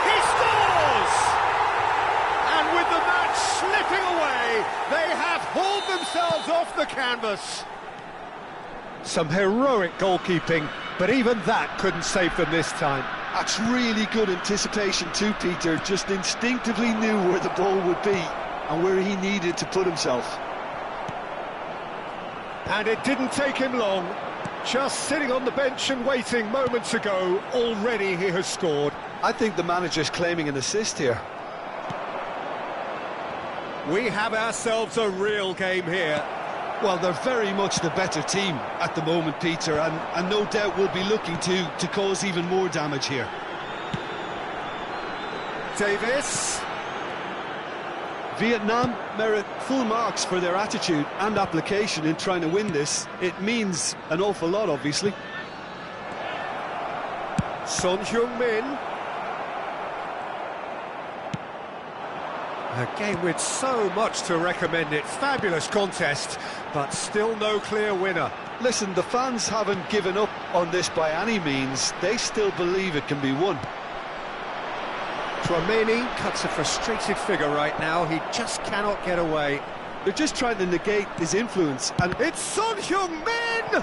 He scores! And with the match slipping away, they have hauled themselves off the canvas. Some heroic goalkeeping, but even that couldn't save them this time. That's really good anticipation too, Peter. Just instinctively knew where the ball would be and where he needed to put himself. And it didn't take him long. Just sitting on the bench and waiting moments ago, already he has scored. I think the manager's claiming an assist here. We have ourselves a real game here. Well, they're very much the better team at the moment, Peter, and no doubt will be looking to cause even more damage here. Davis. Vietnam merit full marks for their attitude and application in trying to win this. It means an awful lot, obviously. Son Heung-min. A game with so much to recommend it. Fabulous contest, but still no clear winner. Listen, the fans haven't given up on this by any means. They still believe it can be won. Tchouaméni cuts a frustrated figure right now. He just cannot get away. They're just trying to negate his influence, and It's Son Heung-min!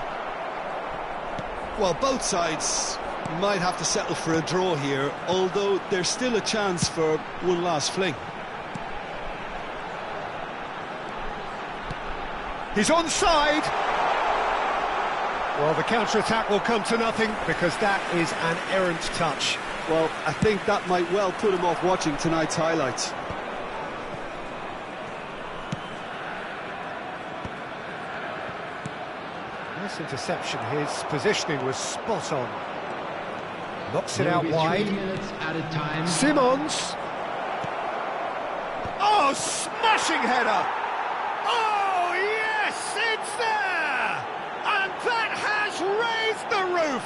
well, both sides might have to settle for a draw here, although there's still a chance for one last fling. He's onside! Well, the counter-attack will come to nothing because that is an errant touch. Well, I think that might well put him off watching tonight's highlights. Nice interception. His positioning was spot on. Knocks it There will out be wide. 3 minutes added time. Simmons! Oh, smashing header! Oh, yes, it's there! And that has raised the roof!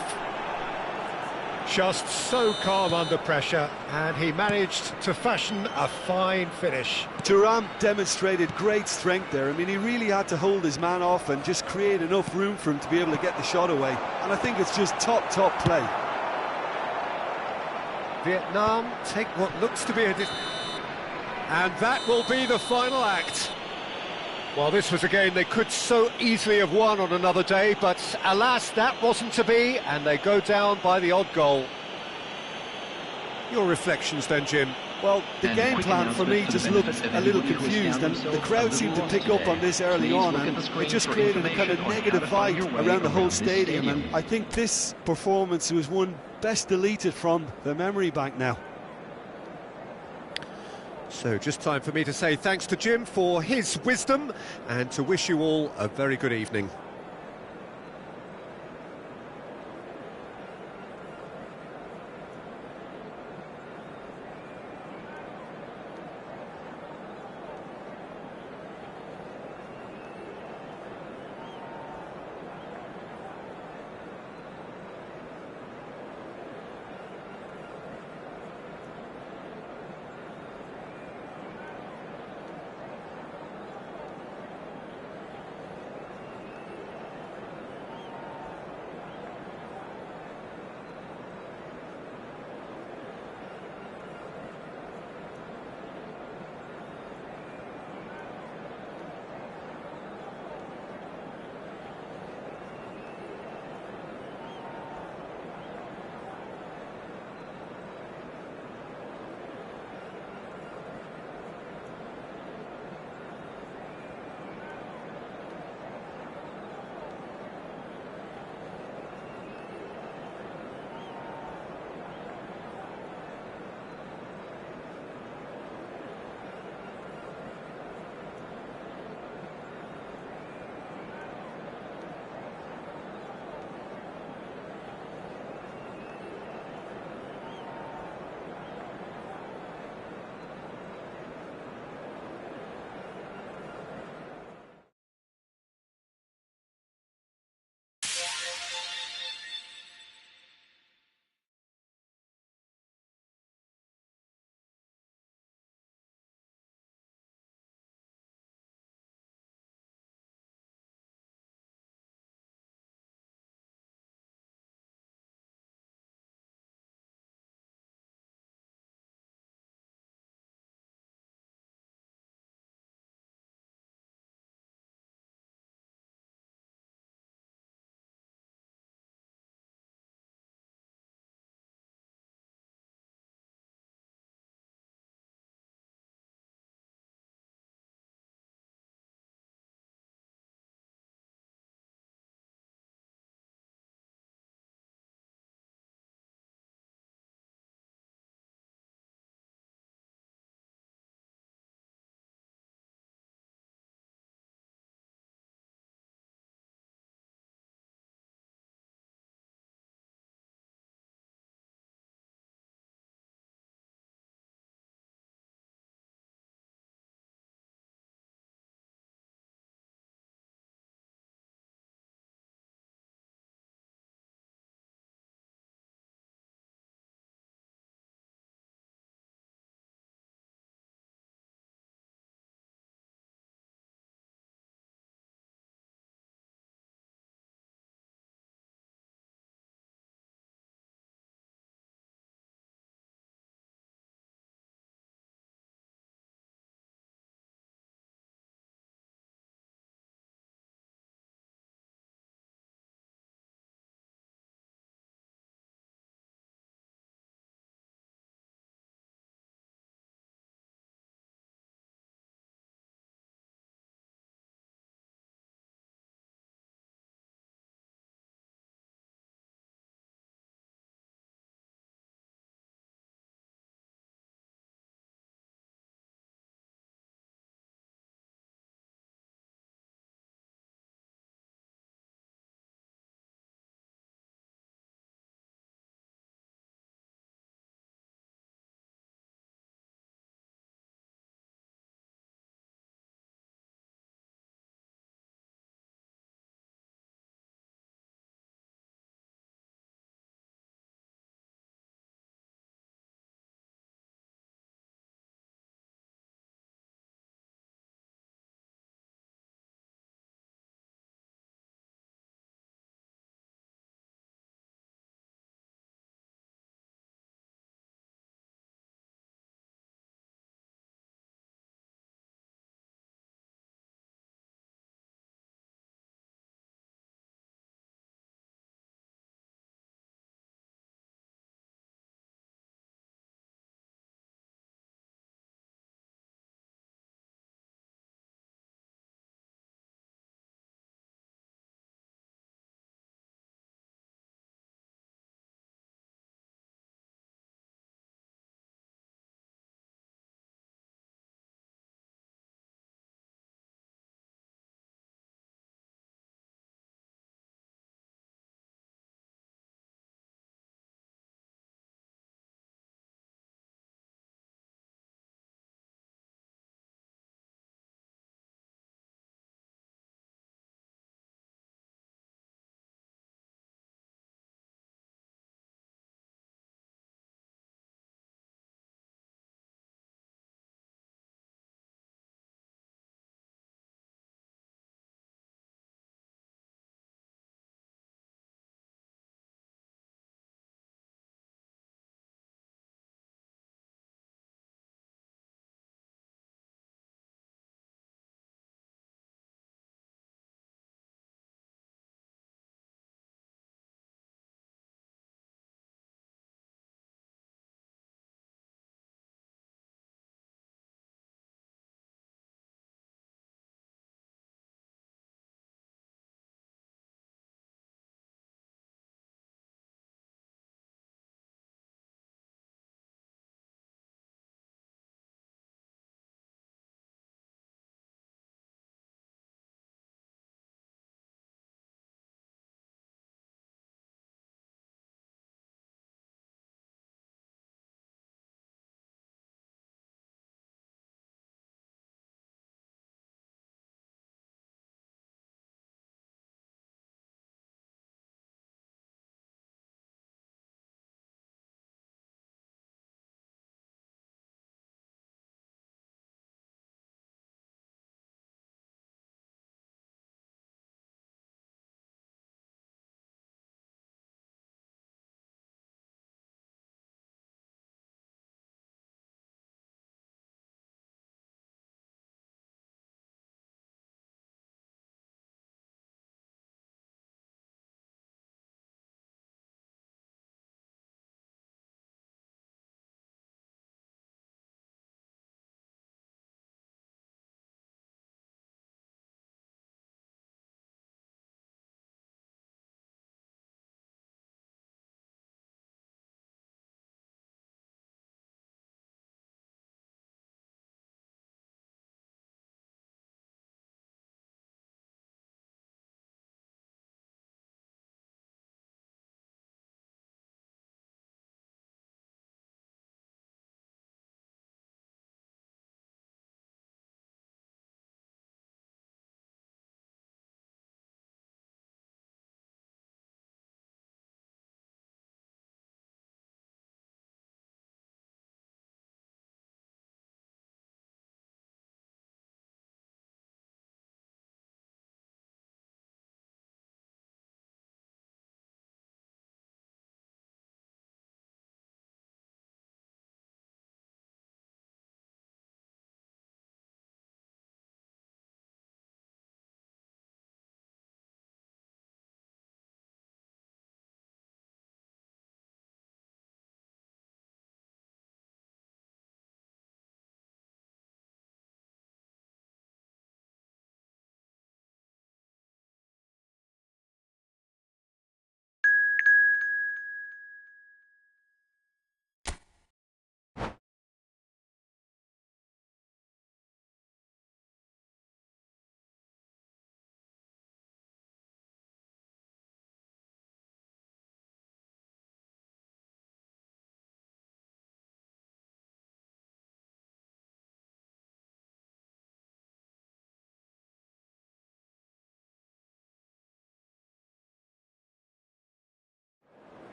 Just so calm under pressure, and he managed to fashion a fine finish. Thuram demonstrated great strength there. I mean, he really had to hold his man off and just create enough room for him to be able to get the shot away. And I think it's just top play. Vietnam take what looks to be a... And that will be the final act. Well, this was a game they could so easily have won on another day, but alas, that wasn't to be, and they go down by the odd goal. Your reflections then, Jim? Well, the game plan for me just looked a little confused, and the crowd seemed to pick up on this early on, and it just created a kind of negative vibe around the whole stadium, and I think this performance was one best deleted from the memory bank now. So just time for me to say thanks to Jim for his wisdom and to wish you all a very good evening.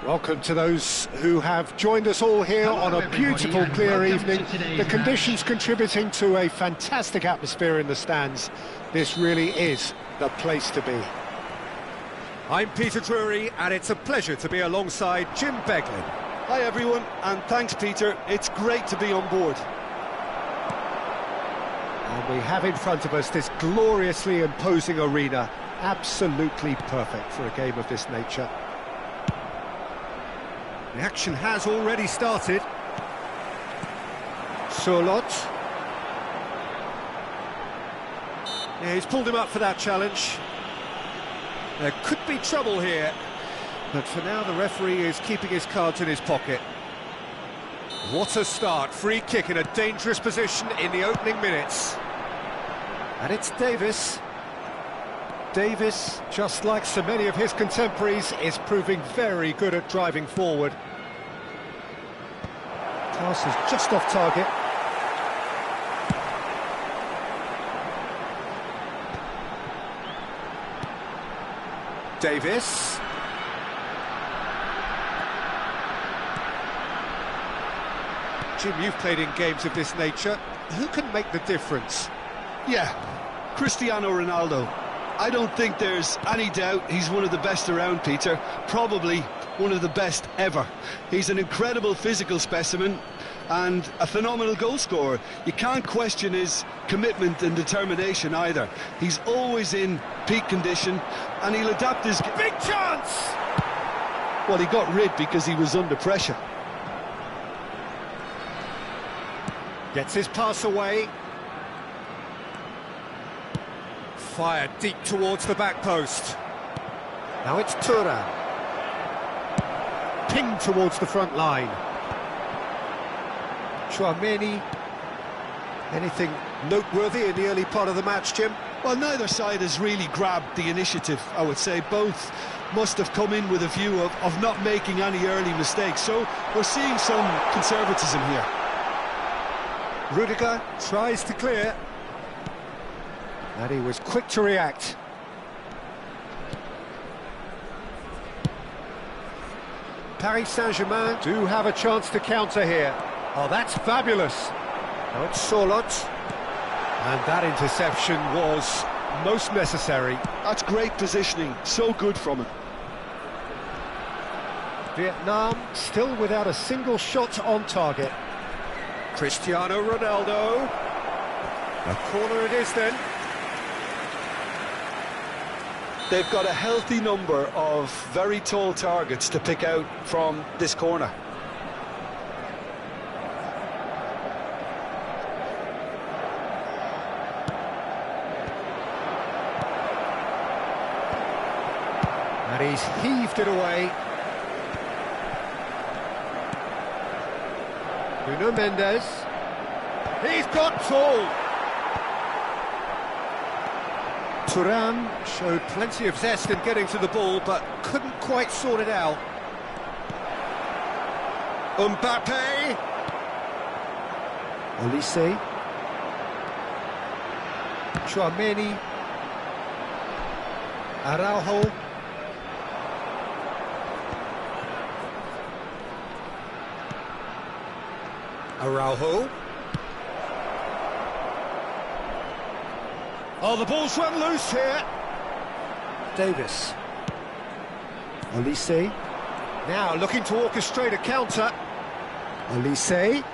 Welcome to those who have joined us all here on a beautiful, clear evening. The conditions contributing to a fantastic atmosphere in the stands. This really is the place to be. I'm Peter Drury, and it's a pleasure to be alongside Jim Beglin. Hi everyone, and thanks Peter, it's great to be on board. And we have in front of us this gloriously imposing arena, absolutely perfect for a game of this nature. The action has already started. Sørloth. Yeah, he's pulled him up for that challenge. There could be trouble here, but for now the referee is keeping his cards in his pocket. What a start, free kick in a dangerous position in the opening minutes. And it's Davis. Davis, just like so many of his contemporaries, is proving very good at driving forward. Pass is just off target. Davis. Jim, you've played in games of this nature. Who can make the difference? Yeah, Cristiano Ronaldo. I don't think there's any doubt he's one of the best around, Peter. Probably one of the best ever. He's an incredible physical specimen and a phenomenal goal scorer. You can't question his commitment and determination either. He's always in peak condition and he'll adapt his... Big chance! Well, he got rid because he was under pressure. Gets his pass away. Fired deep towards the back post. Now it's Thuram. Pinged towards the front line. Tchouaméni. Anything noteworthy in the early part of the match, Jim? Well, neither side has really grabbed the initiative, I would say. Both must have come in with a view of not making any early mistakes. So we're seeing some conservatism here. Rudiger tries to clear. And he was quick to react. Paris Saint-Germain do have a chance to counter here. Oh, that's fabulous. Now it's Sørloth. And that interception was most necessary. That's great positioning, so good from him. Vietnam still without a single shot on target. Cristiano Ronaldo. A corner it is then. They've got a healthy number of very tall targets to pick out from this corner. And he's heaved it away. Nuno Mendes. He's got tall. Thuram showed plenty of zest in getting to the ball, but couldn't quite sort it out. Mbappe. Olise. Tchouaméni. Araujo. Araujo. Oh, the ball's run loose here. Davis. Olise. Now looking to orchestrate a counter. Olise.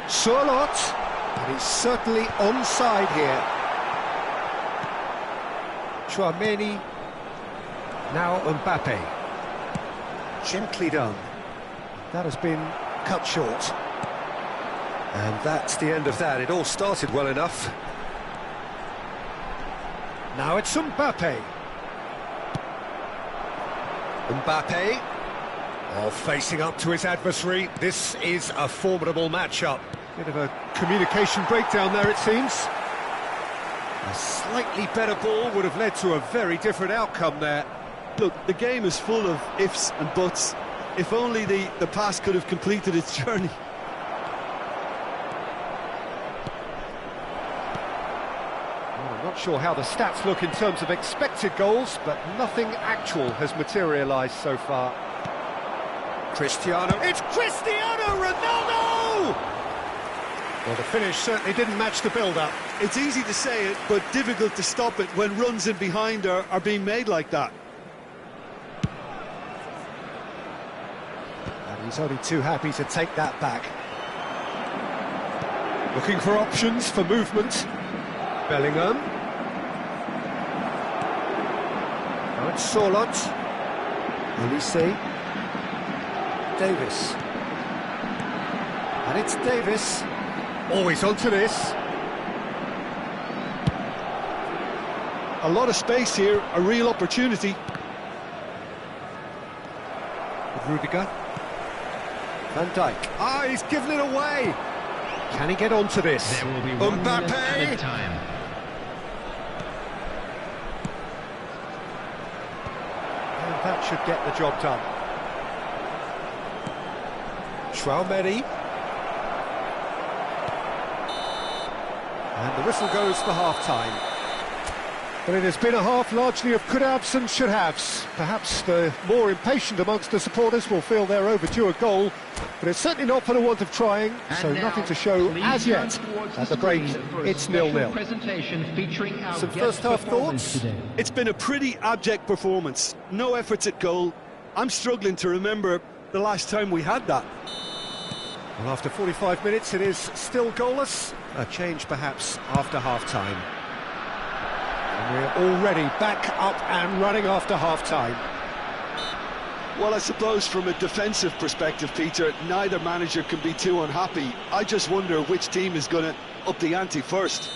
Sørloth. And he's certainly onside here. Tchouaméni. Now Mbappe. Gently done. That has been cut short. And that's the end of that. It all started well enough. Now it's Mbappe. Mbappe. Oh, facing up to his adversary. This is a formidable matchup. Bit of a communication breakdown there, it seems. A slightly better ball would have led to a very different outcome there. Look, the game is full of ifs and buts. If only the pass could have completed its journey. Well, I'm not Not sure how the stats look in terms of expected goals, but nothing actual has materialised so far. Cristiano, it's Cristiano Ronaldo! Well, the finish certainly didn't match the build-up. It's easy to say it, but difficult to stop it when runs in behind are being made like that. And he's only too happy to take that back. Looking for options for movement. Bellingham. Now it's Sorloth. Olise. Davis. And it's Davis. Always onto this. A lot of space here, a real opportunity. Rudiger. Van Dijk. Ah, he's given it away. Can he get onto this? There will be 1 minute Mbappe. added time. And that should get the job done. Tchouaméni. And the whistle goes for half-time. Well, it has been a half largely of could-haves and should-haves. Perhaps the more impatient amongst the supporters will feel they're overdue a goal, but it's certainly not for the want of trying, so nothing to show as yet. At the break, it's 0-0. Some first-half thoughts? It's been a pretty abject performance. No efforts at goal. I'm struggling to remember the last time we had that. Well, after 45 minutes, it is still goalless. A change, perhaps, after half-time. And we're already back up and running after half-time. Well, I suppose from a defensive perspective, Peter, neither manager can be too unhappy. I just wonder which team is going to up the ante first.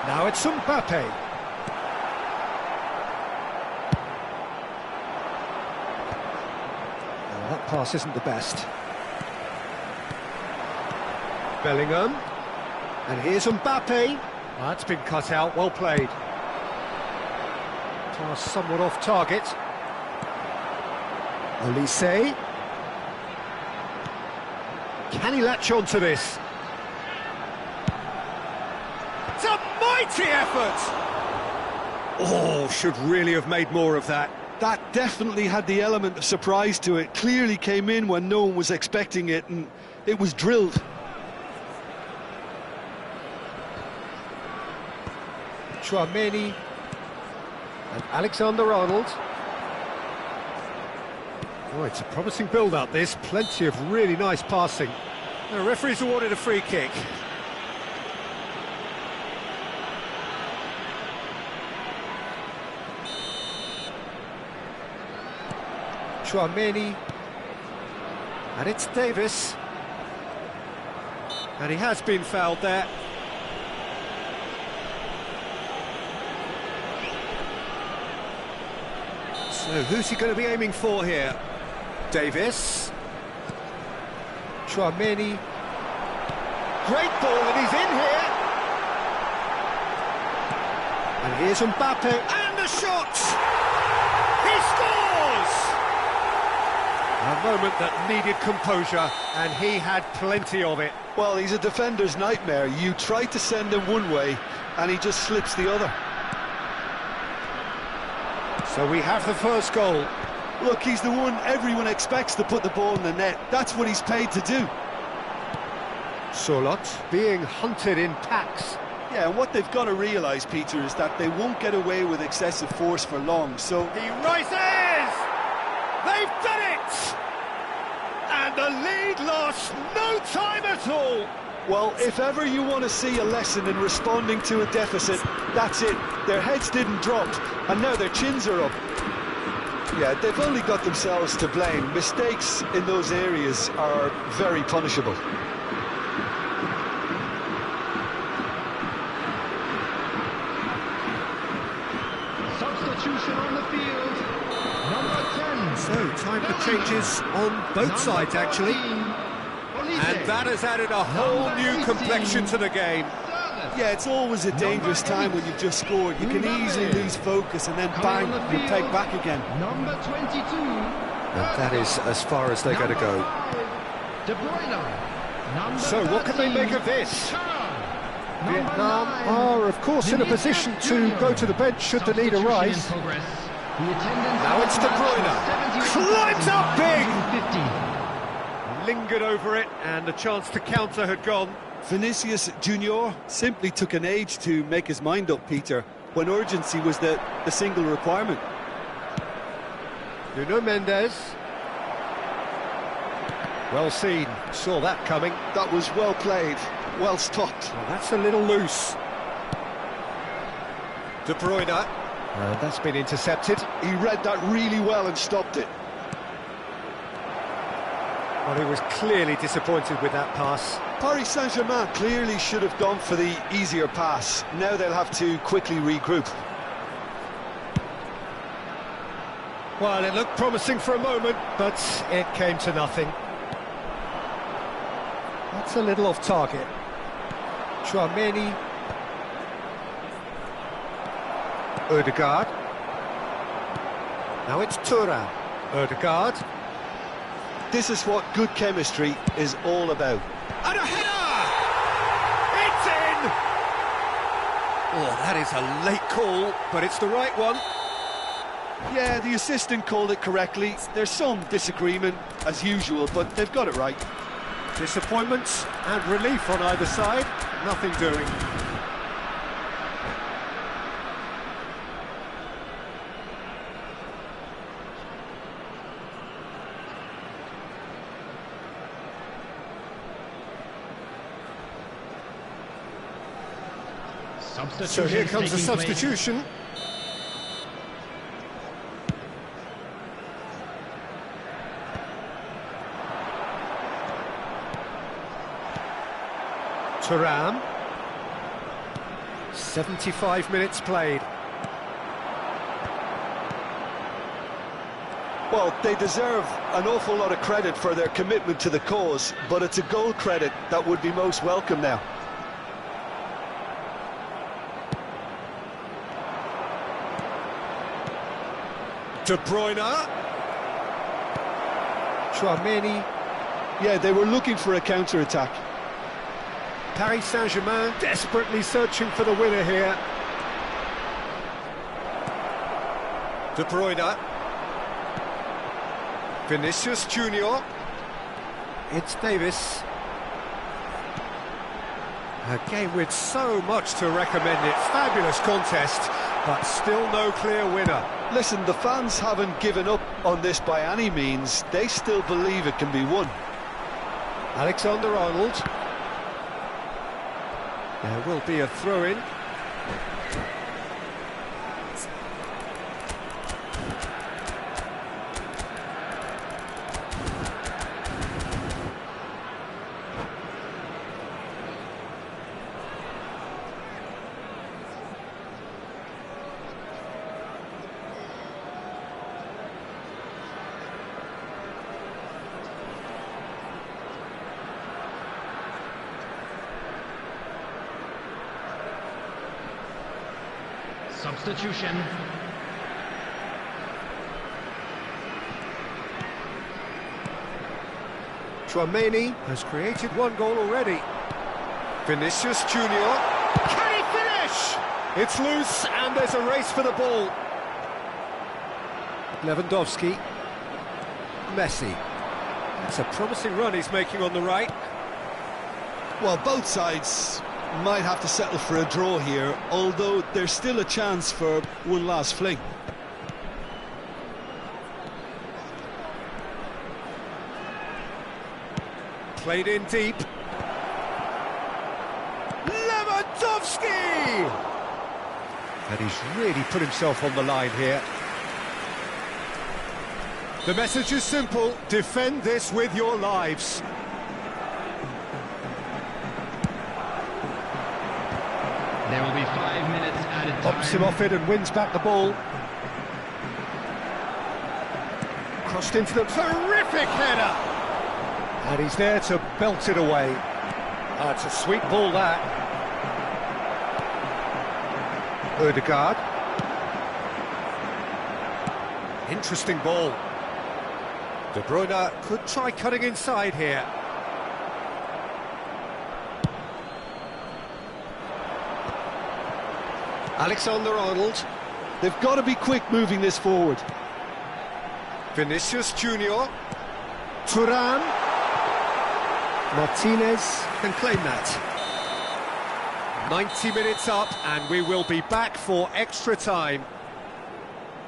Now it's Mbappe. Well, that pass isn't the best. Bellingham. And here's Mbappe. That's been cut out, well played. Pass somewhat off target. Olise. Can he latch on to this? It's a mighty effort! Oh, should really have made more of that. That definitely had the element of surprise to it. Clearly came in when no one was expecting it, and it was drilled. Tchouaméni and Alexander-Arnold. Oh, it's a promising build-up, this. Plenty of really nice passing. The referee's awarded a free kick. Tchouaméni. And it's Davis. And he has been fouled there. So who's he going to be aiming for here? Davis. Tchouaméni. Great ball, and he's in here. And here's Mbappe, and the shot! He scores! A moment that needed composure, and he had plenty of it. Well, he's a defender's nightmare. You try to send him one way, and he just slips the other. So we have the first goal. Look, he's the one everyone expects to put the ball in the net. That's what he's paid to do. Sorloth being hunted in packs. Yeah, and what they've got to realise, Peter, is that they won't get away with excessive force for long, so... He rises! They've done it! And the lead lost no time at all! Well, if ever you want to see a lesson in responding to a deficit, that's it. Their heads didn't drop, and now their chins are up. Yeah, they've only got themselves to blame. Mistakes in those areas are very punishable. Substitution on the field. Number 10. So, time for changes on both sides, actually. And that has added a whole new complexion to the game. Yeah, it's always a dangerous time when you've just scored. You can easily lose focus and then bang, you're pegged back again. Number 22. And that is as far as they're going to go. De Bruyne. So, what can they make of this? Vietnam are, of course, in a position to go to the bench should the need arise. Now it's De Bruyne. Climbs up big! Lingered over it, and the chance to counter had gone. Vinicius Junior simply took an age to make his mind up, Peter, when urgency was the single requirement. Nuno Mendes. Well seen, saw that coming. That was well played, well stopped. Well, that's a little loose. De Bruyne. That's been intercepted. He read that really well and stopped it. Well, he was clearly disappointed with that pass. Paris Saint-Germain clearly should have gone for the easier pass. Now they'll have to quickly regroup. Well, it looked promising for a moment, but it came to nothing. That's a little off target. Tchouaméni. Ødegaard. Now it's Thuram. Ødegaard. This is what good chemistry is all about. And a header! It's in! Oh, that is a late call, but it's the right one. Yeah, the assistant called it correctly. There's some disagreement, as usual, but they've got it right. Disappointments and relief on either side. Nothing doing. So here comes the substitution. Thuram. 75 minutes played. Well, they deserve an awful lot of credit for their commitment to the cause, but it's a goal credit that would be most welcome now. De Bruyne. Tchouaméni. Yeah, they were looking for a counter-attack. Paris Saint-Germain desperately searching for the winner here. De Bruyne. Vinicius Junior. It's Davis. A game with so much to recommend it. Fabulous contest, but still no clear winner. Listen, the fans haven't given up on this by any means. They still believe it can be won. Alexander-Arnold. There will be a throw-in. Substitution. Tchouaméni has created one goal already. Vinicius Junior. Can he finish? It's loose and there's a race for the ball. Lewandowski. Messi. That's a promising run he's making on the right. Well, both sides might have to settle for a draw here, although there's still a chance for one last fling. Played in deep. Lewandowski! And he's really put himself on the line here. The message is simple: defend this with your lives. There will be 5 minutes added time. Pops him off it and wins back the ball. Crossed into the terrific header. And he's there to belt it away. It's a sweet ball, that. Ødegaard. Interesting ball. De Bruyne could try cutting inside here. Alexander-Arnold. They've got to be quick moving this forward. Vinicius Junior. Thuram. Martinez. Can claim that. 90 minutes up, and we will be back for extra time.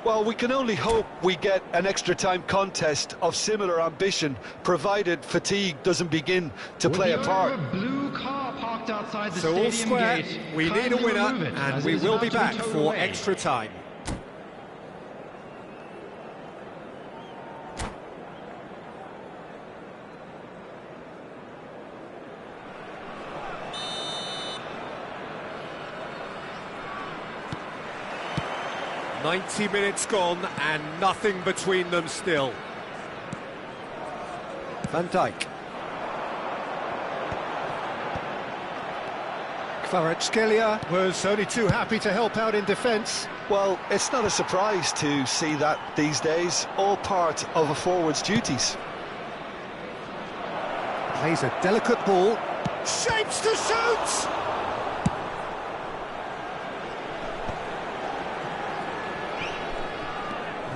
Well, we can only hope we get an extra time contest of similar ambition, provided fatigue doesn't begin to play a part. With the blue car parked outside the So all stadium square, gate, we need a kindly winner, remove it, and as we it is will be about to back be towed for away. extra time. "90 minutes gone and nothing between them still." Van Dijk. Kvaratskhelia was only too happy to help out in defence. Well, it's not a surprise to see that these days, all part of a forward's duties. Plays a delicate ball. Shapes to shoot!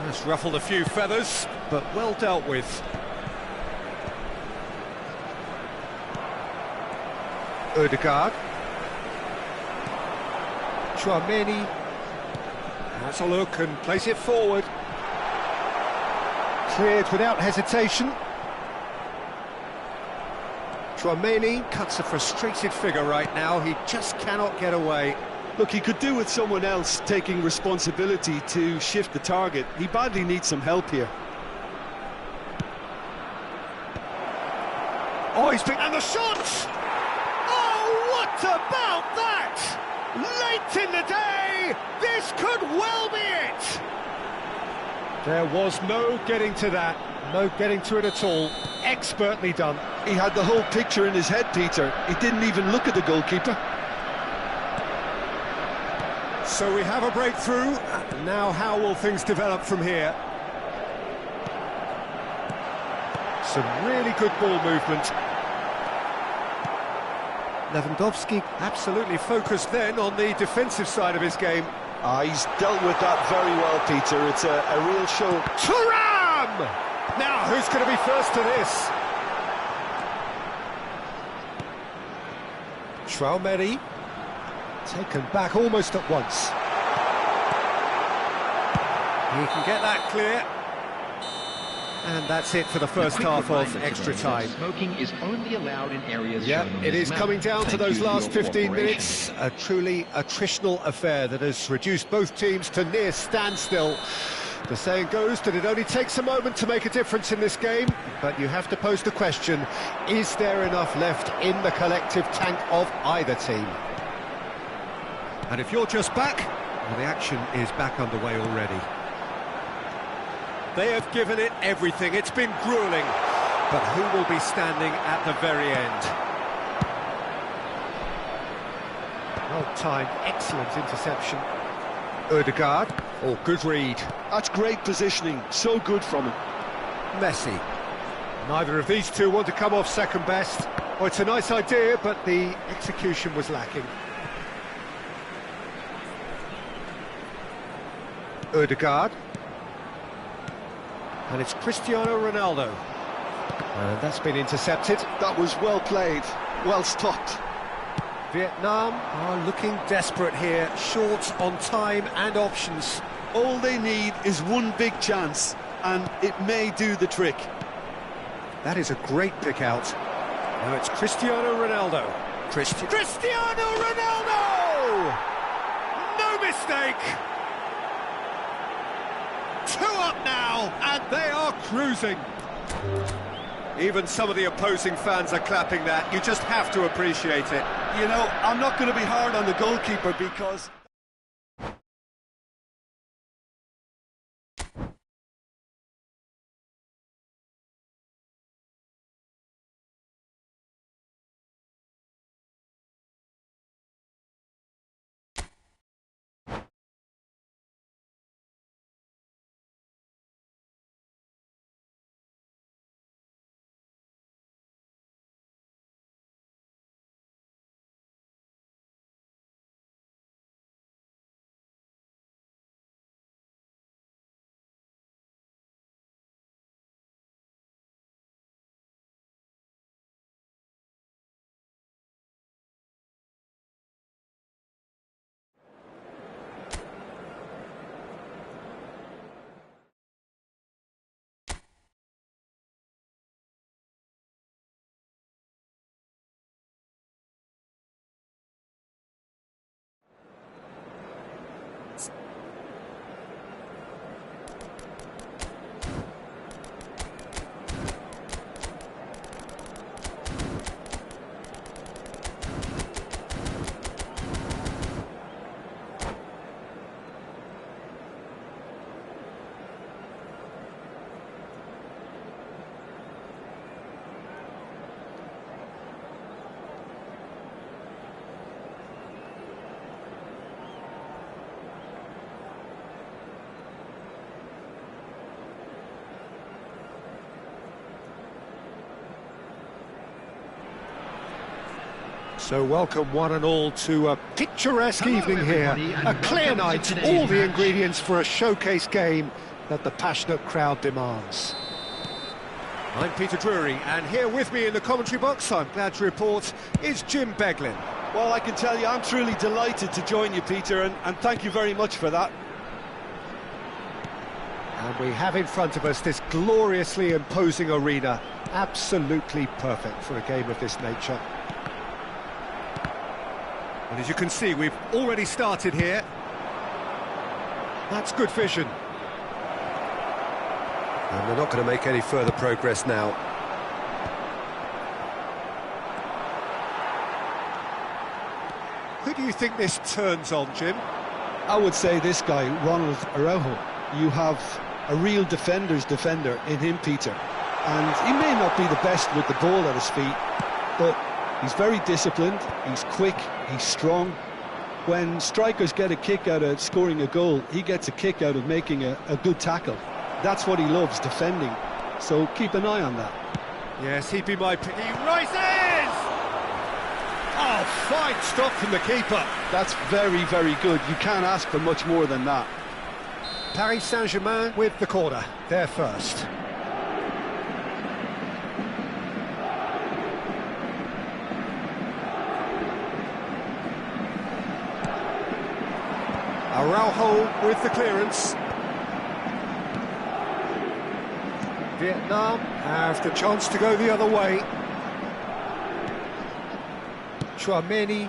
That's ruffled a few feathers, but well dealt with. Ødegaard. Tchouaméni. Has a look and plays it forward. Cleared without hesitation. Tchouaméni cuts a frustrated figure right now. He just cannot get away. Look, he could do with someone else taking responsibility to shift the target. He badly needs some help here. Oh, he's been... and the shot! Oh, what about that? Late in the day, this could well be it! There was no getting to that, no getting to it at all. Expertly done. He had the whole picture in his head, Peter. He didn't even look at the goalkeeper. So we have a breakthrough. Now how will things develop from here? Some really good ball movement. Lewandowski absolutely focused then on the defensive side of his game. He's dealt with that very well, Peter. It's a real show. Thuram! Now, who's going to be first to this? Tchouaméni. Taken back almost at once. He can get that clear. And that's it for the first half of extra time. Smoking is only allowed in areas Yeah, shown on it this is map. coming down to Thank those you for last your 15 cooperation. minutes. A truly attritional affair that has reduced both teams to near standstill. The saying goes that it only takes a moment to make a difference in this game, but you have to pose the question, is there enough left in the collective tank of either team? And if you're just back, well, the action is back underway already. They have given it everything. It's been gruelling. But who will be standing at the very end? Well-timed, excellent interception. Ødegaard. Oh, good read. That's great positioning. So good from him. Messi. Neither of these two want to come off second best. Oh, it's a nice idea, but the execution was lacking. Ødegaard. And it's Cristiano Ronaldo. And that's been intercepted. That was well played, well stopped. Vietnam are looking desperate here, short on time and options. All they need is one big chance, and it may do the trick. That is a great pick out. Now it's Cristiano Ronaldo. Cristiano Ronaldo! No mistake! 2 up now, and they are cruising. Even some of the opposing fans are clapping that. You just have to appreciate it. You know, I'm not going to be hard on the goalkeeper because... So welcome one and all to a picturesque Hello, evening here. everybody, and A clear welcome to night, today's all the match. ingredients for a showcase game that the passionate crowd demands. I'm Peter Drury, and here with me in the commentary box, I'm glad to report, is Jim Beglin. Well, I can tell you, I'm truly delighted to join you, Peter, and thank you very much for that. And we have in front of us this gloriously imposing arena, absolutely perfect for a game of this nature. And as you can see, we've already started here. That's good vision. And they're not going to make any further progress now. Who do you think this turns on, Jim? I would say this guy, Ronald Araujo. You have a real defender's defender in him, Peter. And he may not be the best with the ball at his feet, but he's very disciplined, he's quick, he's strong. When strikers get a kick out of scoring a goal, he gets a kick out of making a good tackle. That's what he loves, defending. So keep an eye on that. Yes, he'd be my pick. He rises! Oh, fine stop from the keeper. That's very, very good. You can't ask for much more than that. Paris Saint-Germain with the corner. They're first. Araujo with the clearance. Vietnam have the chance to go the other way. Tchouaméni,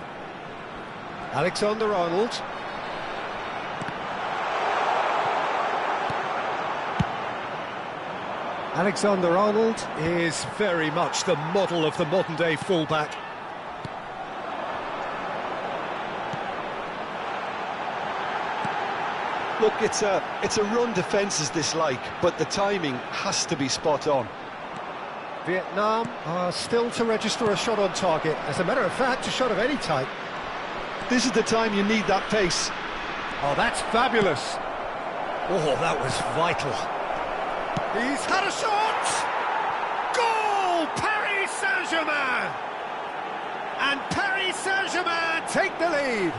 Alexander-Arnold. Alexander-Arnold is very much the model of the modern-day fullback. Look, it's a run defence is this like, but the timing has to be spot on. Vietnam are still to register a shot on target. As a matter of fact, a shot of any type. This is the time you need that pace. Oh, that's fabulous. Oh, that was vital. He's had a shot! Goal! Paris Saint-Germain! And Paris Saint-Germain take the lead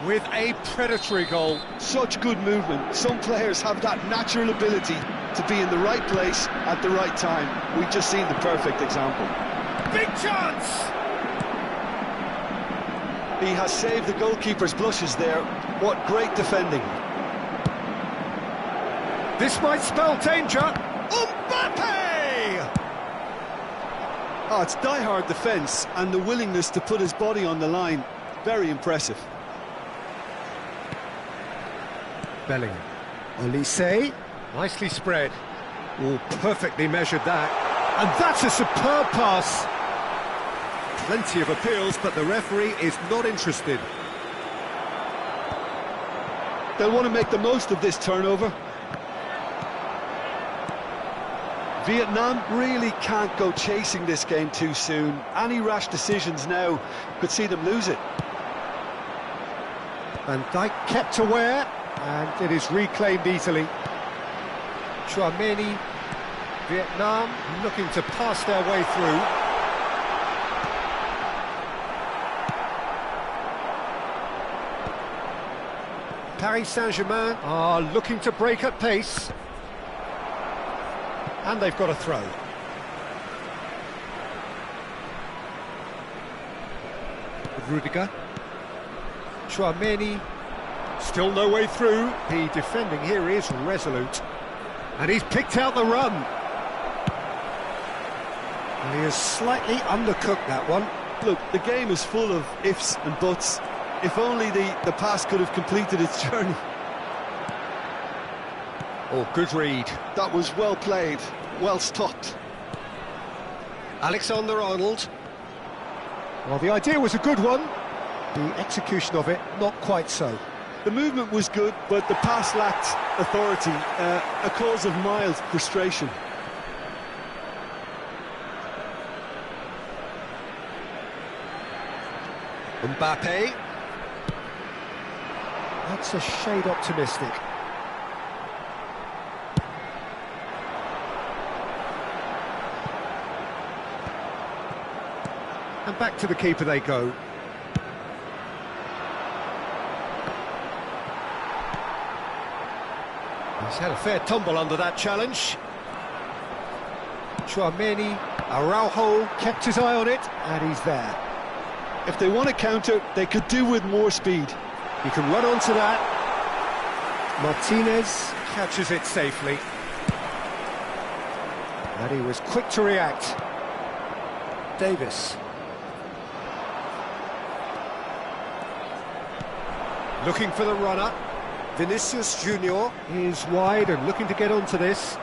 with a predatory goal. Such good movement. Some players have that natural ability to be in the right place at the right time. We've just seen the perfect example. Big chance! He has saved the goalkeeper's blushes there. What great defending. This might spell danger. Mbappe! Oh, it's die-hard defence and the willingness to put his body on the line. Very impressive. Bellingham. Olise, nicely spread. Oh, perfectly measured that. And that's a superb pass. Plenty of appeals, but the referee is not interested. They'll want to make the most of this turnover. Vietnam really can't go chasing this game too soon. Any rash decisions now could see them lose it. Van Dijk kept aware, and it is reclaimed easily. Tchouaméni, Vietnam looking to pass their way through. Paris Saint-Germain are looking to break at pace. And they've got a throw. Rudiger. Tchouaméni. Still no way through. The defending here is resolute. And he's picked out the run. And he has slightly undercooked that one. Look, the game is full of ifs and buts. If only the pass could have completed its journey. Oh, good read. That was well played, well stopped. Alexander-Arnold. Well, the idea was a good one. The execution of it, not quite so. The movement was good, but the pass lacked authority, a cause of mild frustration. Mbappe. That's a shade optimistic. And back to the keeper they go. He's had a fair tumble under that challenge. Tchouaméni, Araujo kept his eye on it, and he's there. If they want to counter, they could do with more speed. He can run onto that. Martinez catches it safely. And he was quick to react. Davis. Looking for the runner. Vinicius Junior is wide and looking to get onto this.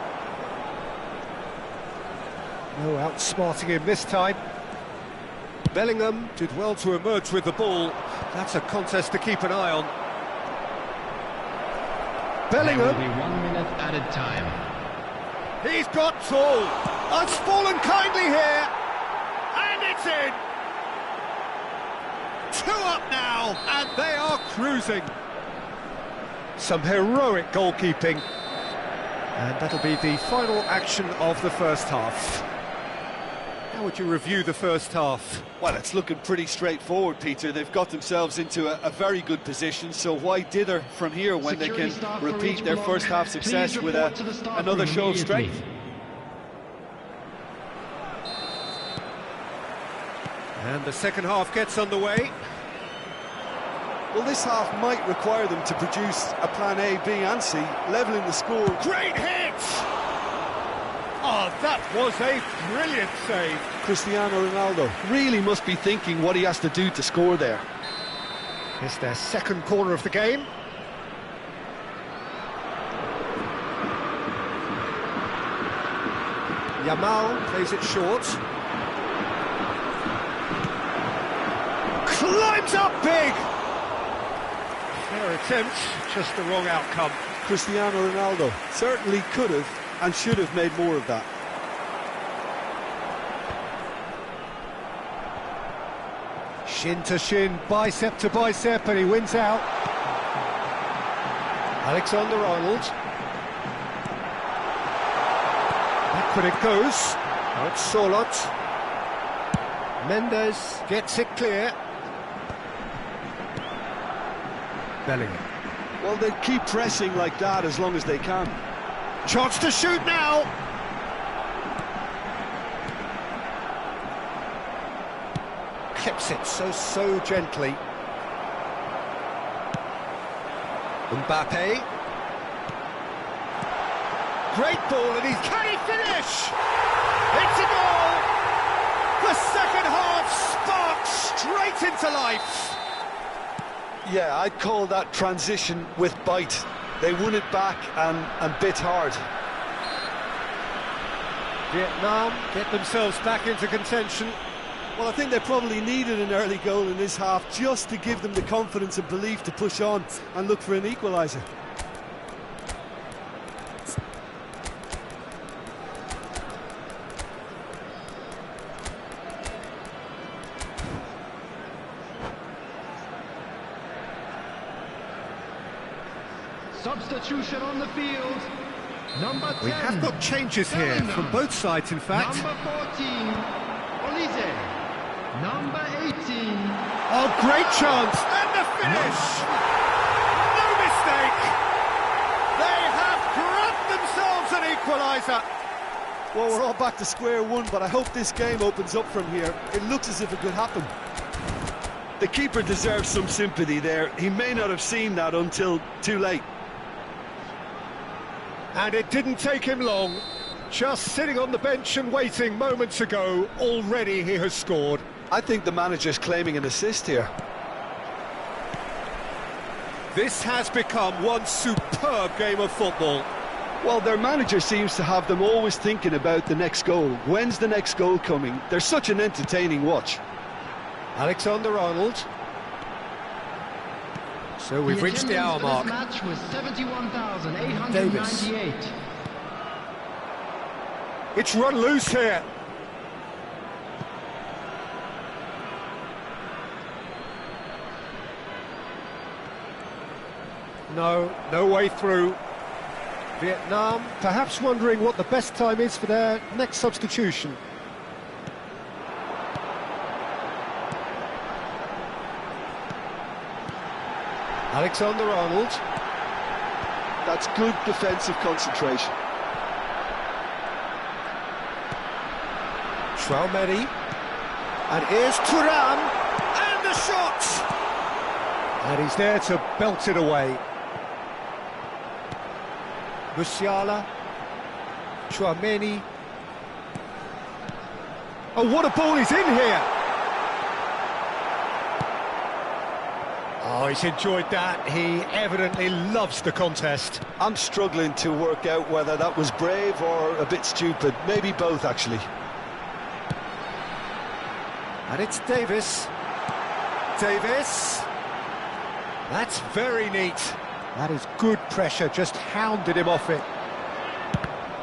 No outsmarting him this time. Bellingham did well to emerge with the ball. That's a contest to keep an eye on. Bellingham. There will be 1 minute added time. He's got tall. It's fallen kindly here. And it's in. 2 up now, and they are cruising. Some heroic goalkeeping. And that'll be the final action of the first half. How would you review the first half? Well, it's looking pretty straightforward, Peter. They've got themselves into a very good position, so why dither from here when they can repeat their first half success with another show of strength? And the second half gets underway. Well, this half might require them to produce a plan A, B and C, levelling the score. Great hit! Oh, that was a brilliant save. Cristiano Ronaldo really must be thinking what he has to do to score there. It's their second corner of the game. Yamal plays it short. Climbs up big! Fair attempt, just the wrong outcome. Cristiano Ronaldo certainly could have and should have made more of that. Shin to shin, bicep to bicep, and he wins out. Alexander-Arnold. Back when it goes. Now it's Sorloth. Mendes gets it clear. Bellingham. Well, they keep pressing like that as long as they can. Chance to shoot now. Clips it so gently. Mbappe. Great ball, and can he finish? It's a goal! The second half sparks straight into life. Yeah, I'd call that transition with bite. They won it back and bit hard. Vietnam get themselves back into contention. Well, I think they probably needed an early goal in this half just to give them the confidence and belief to push on and look for an equaliser. Substitution on the field. Number 10. We have got changes here Bellingham. from both sides, in fact. Number 14, Olise. Number 18. Oh, great chance! And the finish! No mistake! They have grabbed themselves an equaliser! Well, we're all back to square one, but I hope this game opens up from here. It looks as if it could happen. The keeper deserves some sympathy there. He may not have seen that until too late. And it didn't take him long. Just sitting on the bench and waiting moments ago, already he has scored. I think the manager's claiming an assist here. This has become one superb game of football. Well, their manager seems to have them always thinking about the next goal. When's the next goal coming? They're such an entertaining watch. Alexander-Arnold. So we've reached the hour mark. This match was 71,898. It's run loose here. No way through. Vietnam perhaps wondering what the best time is for their next substitution. Alexander-Arnold. That's good defensive concentration. Tchouaméni. And here's Thuram. And the shot! And he's there to belt it away. Musiala. Tchouaméni. Oh, what a ball he's in here! Oh, he's enjoyed that. He evidently loves the contest. I'm struggling to work out whether that was brave or a bit stupid. Maybe both, actually. And it's Davis. Davis. That's very neat. That is good pressure, just hounded him off it.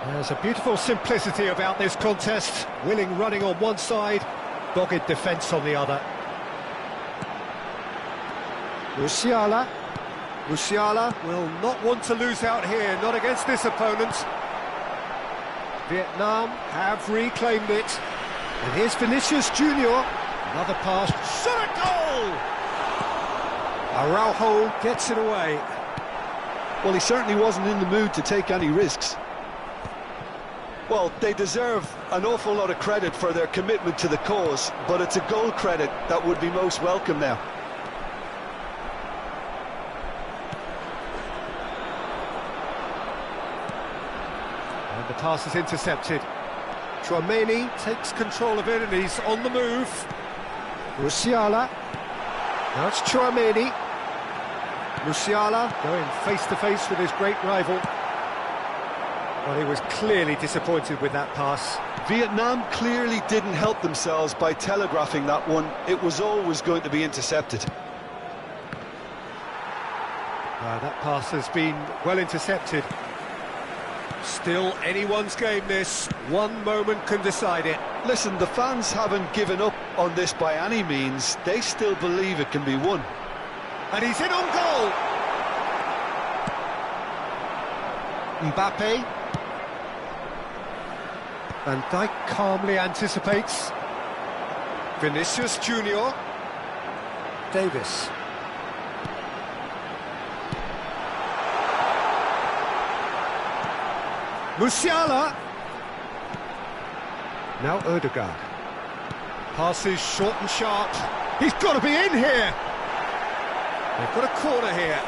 There's a beautiful simplicity about this contest. Willing running on one side, dogged defence on the other. Musiala. Musiala will not want to lose out here, not against this opponent. Vietnam have reclaimed it. And here's Vinicius Junior. Another pass. Shot a goal! Araujo gets it away. Well, he certainly wasn't in the mood to take any risks. Well, they deserve an awful lot of credit for their commitment to the cause, but it's a goal credit that would be most welcome now. And the pass is intercepted. Tchouaméni takes control of it and he's on the move. Musiala. Now it's Tchouaméni. Musiala going face-to-face with his great rival. Well, he was clearly disappointed with that pass. Vietnam clearly didn't help themselves by telegraphing that one. It was always going to be intercepted. That pass has been well intercepted. Still anyone's game this. One moment can decide it. Listen, the fans haven't given up on this by any means. They still believe it can be won. And he's in on goal! Mbappe. Van Dijk calmly anticipates. Vinicius Junior. Davis. Musiala. Now Ødegaard. Passes short and sharp. He's got to be in here. They've got a corner here.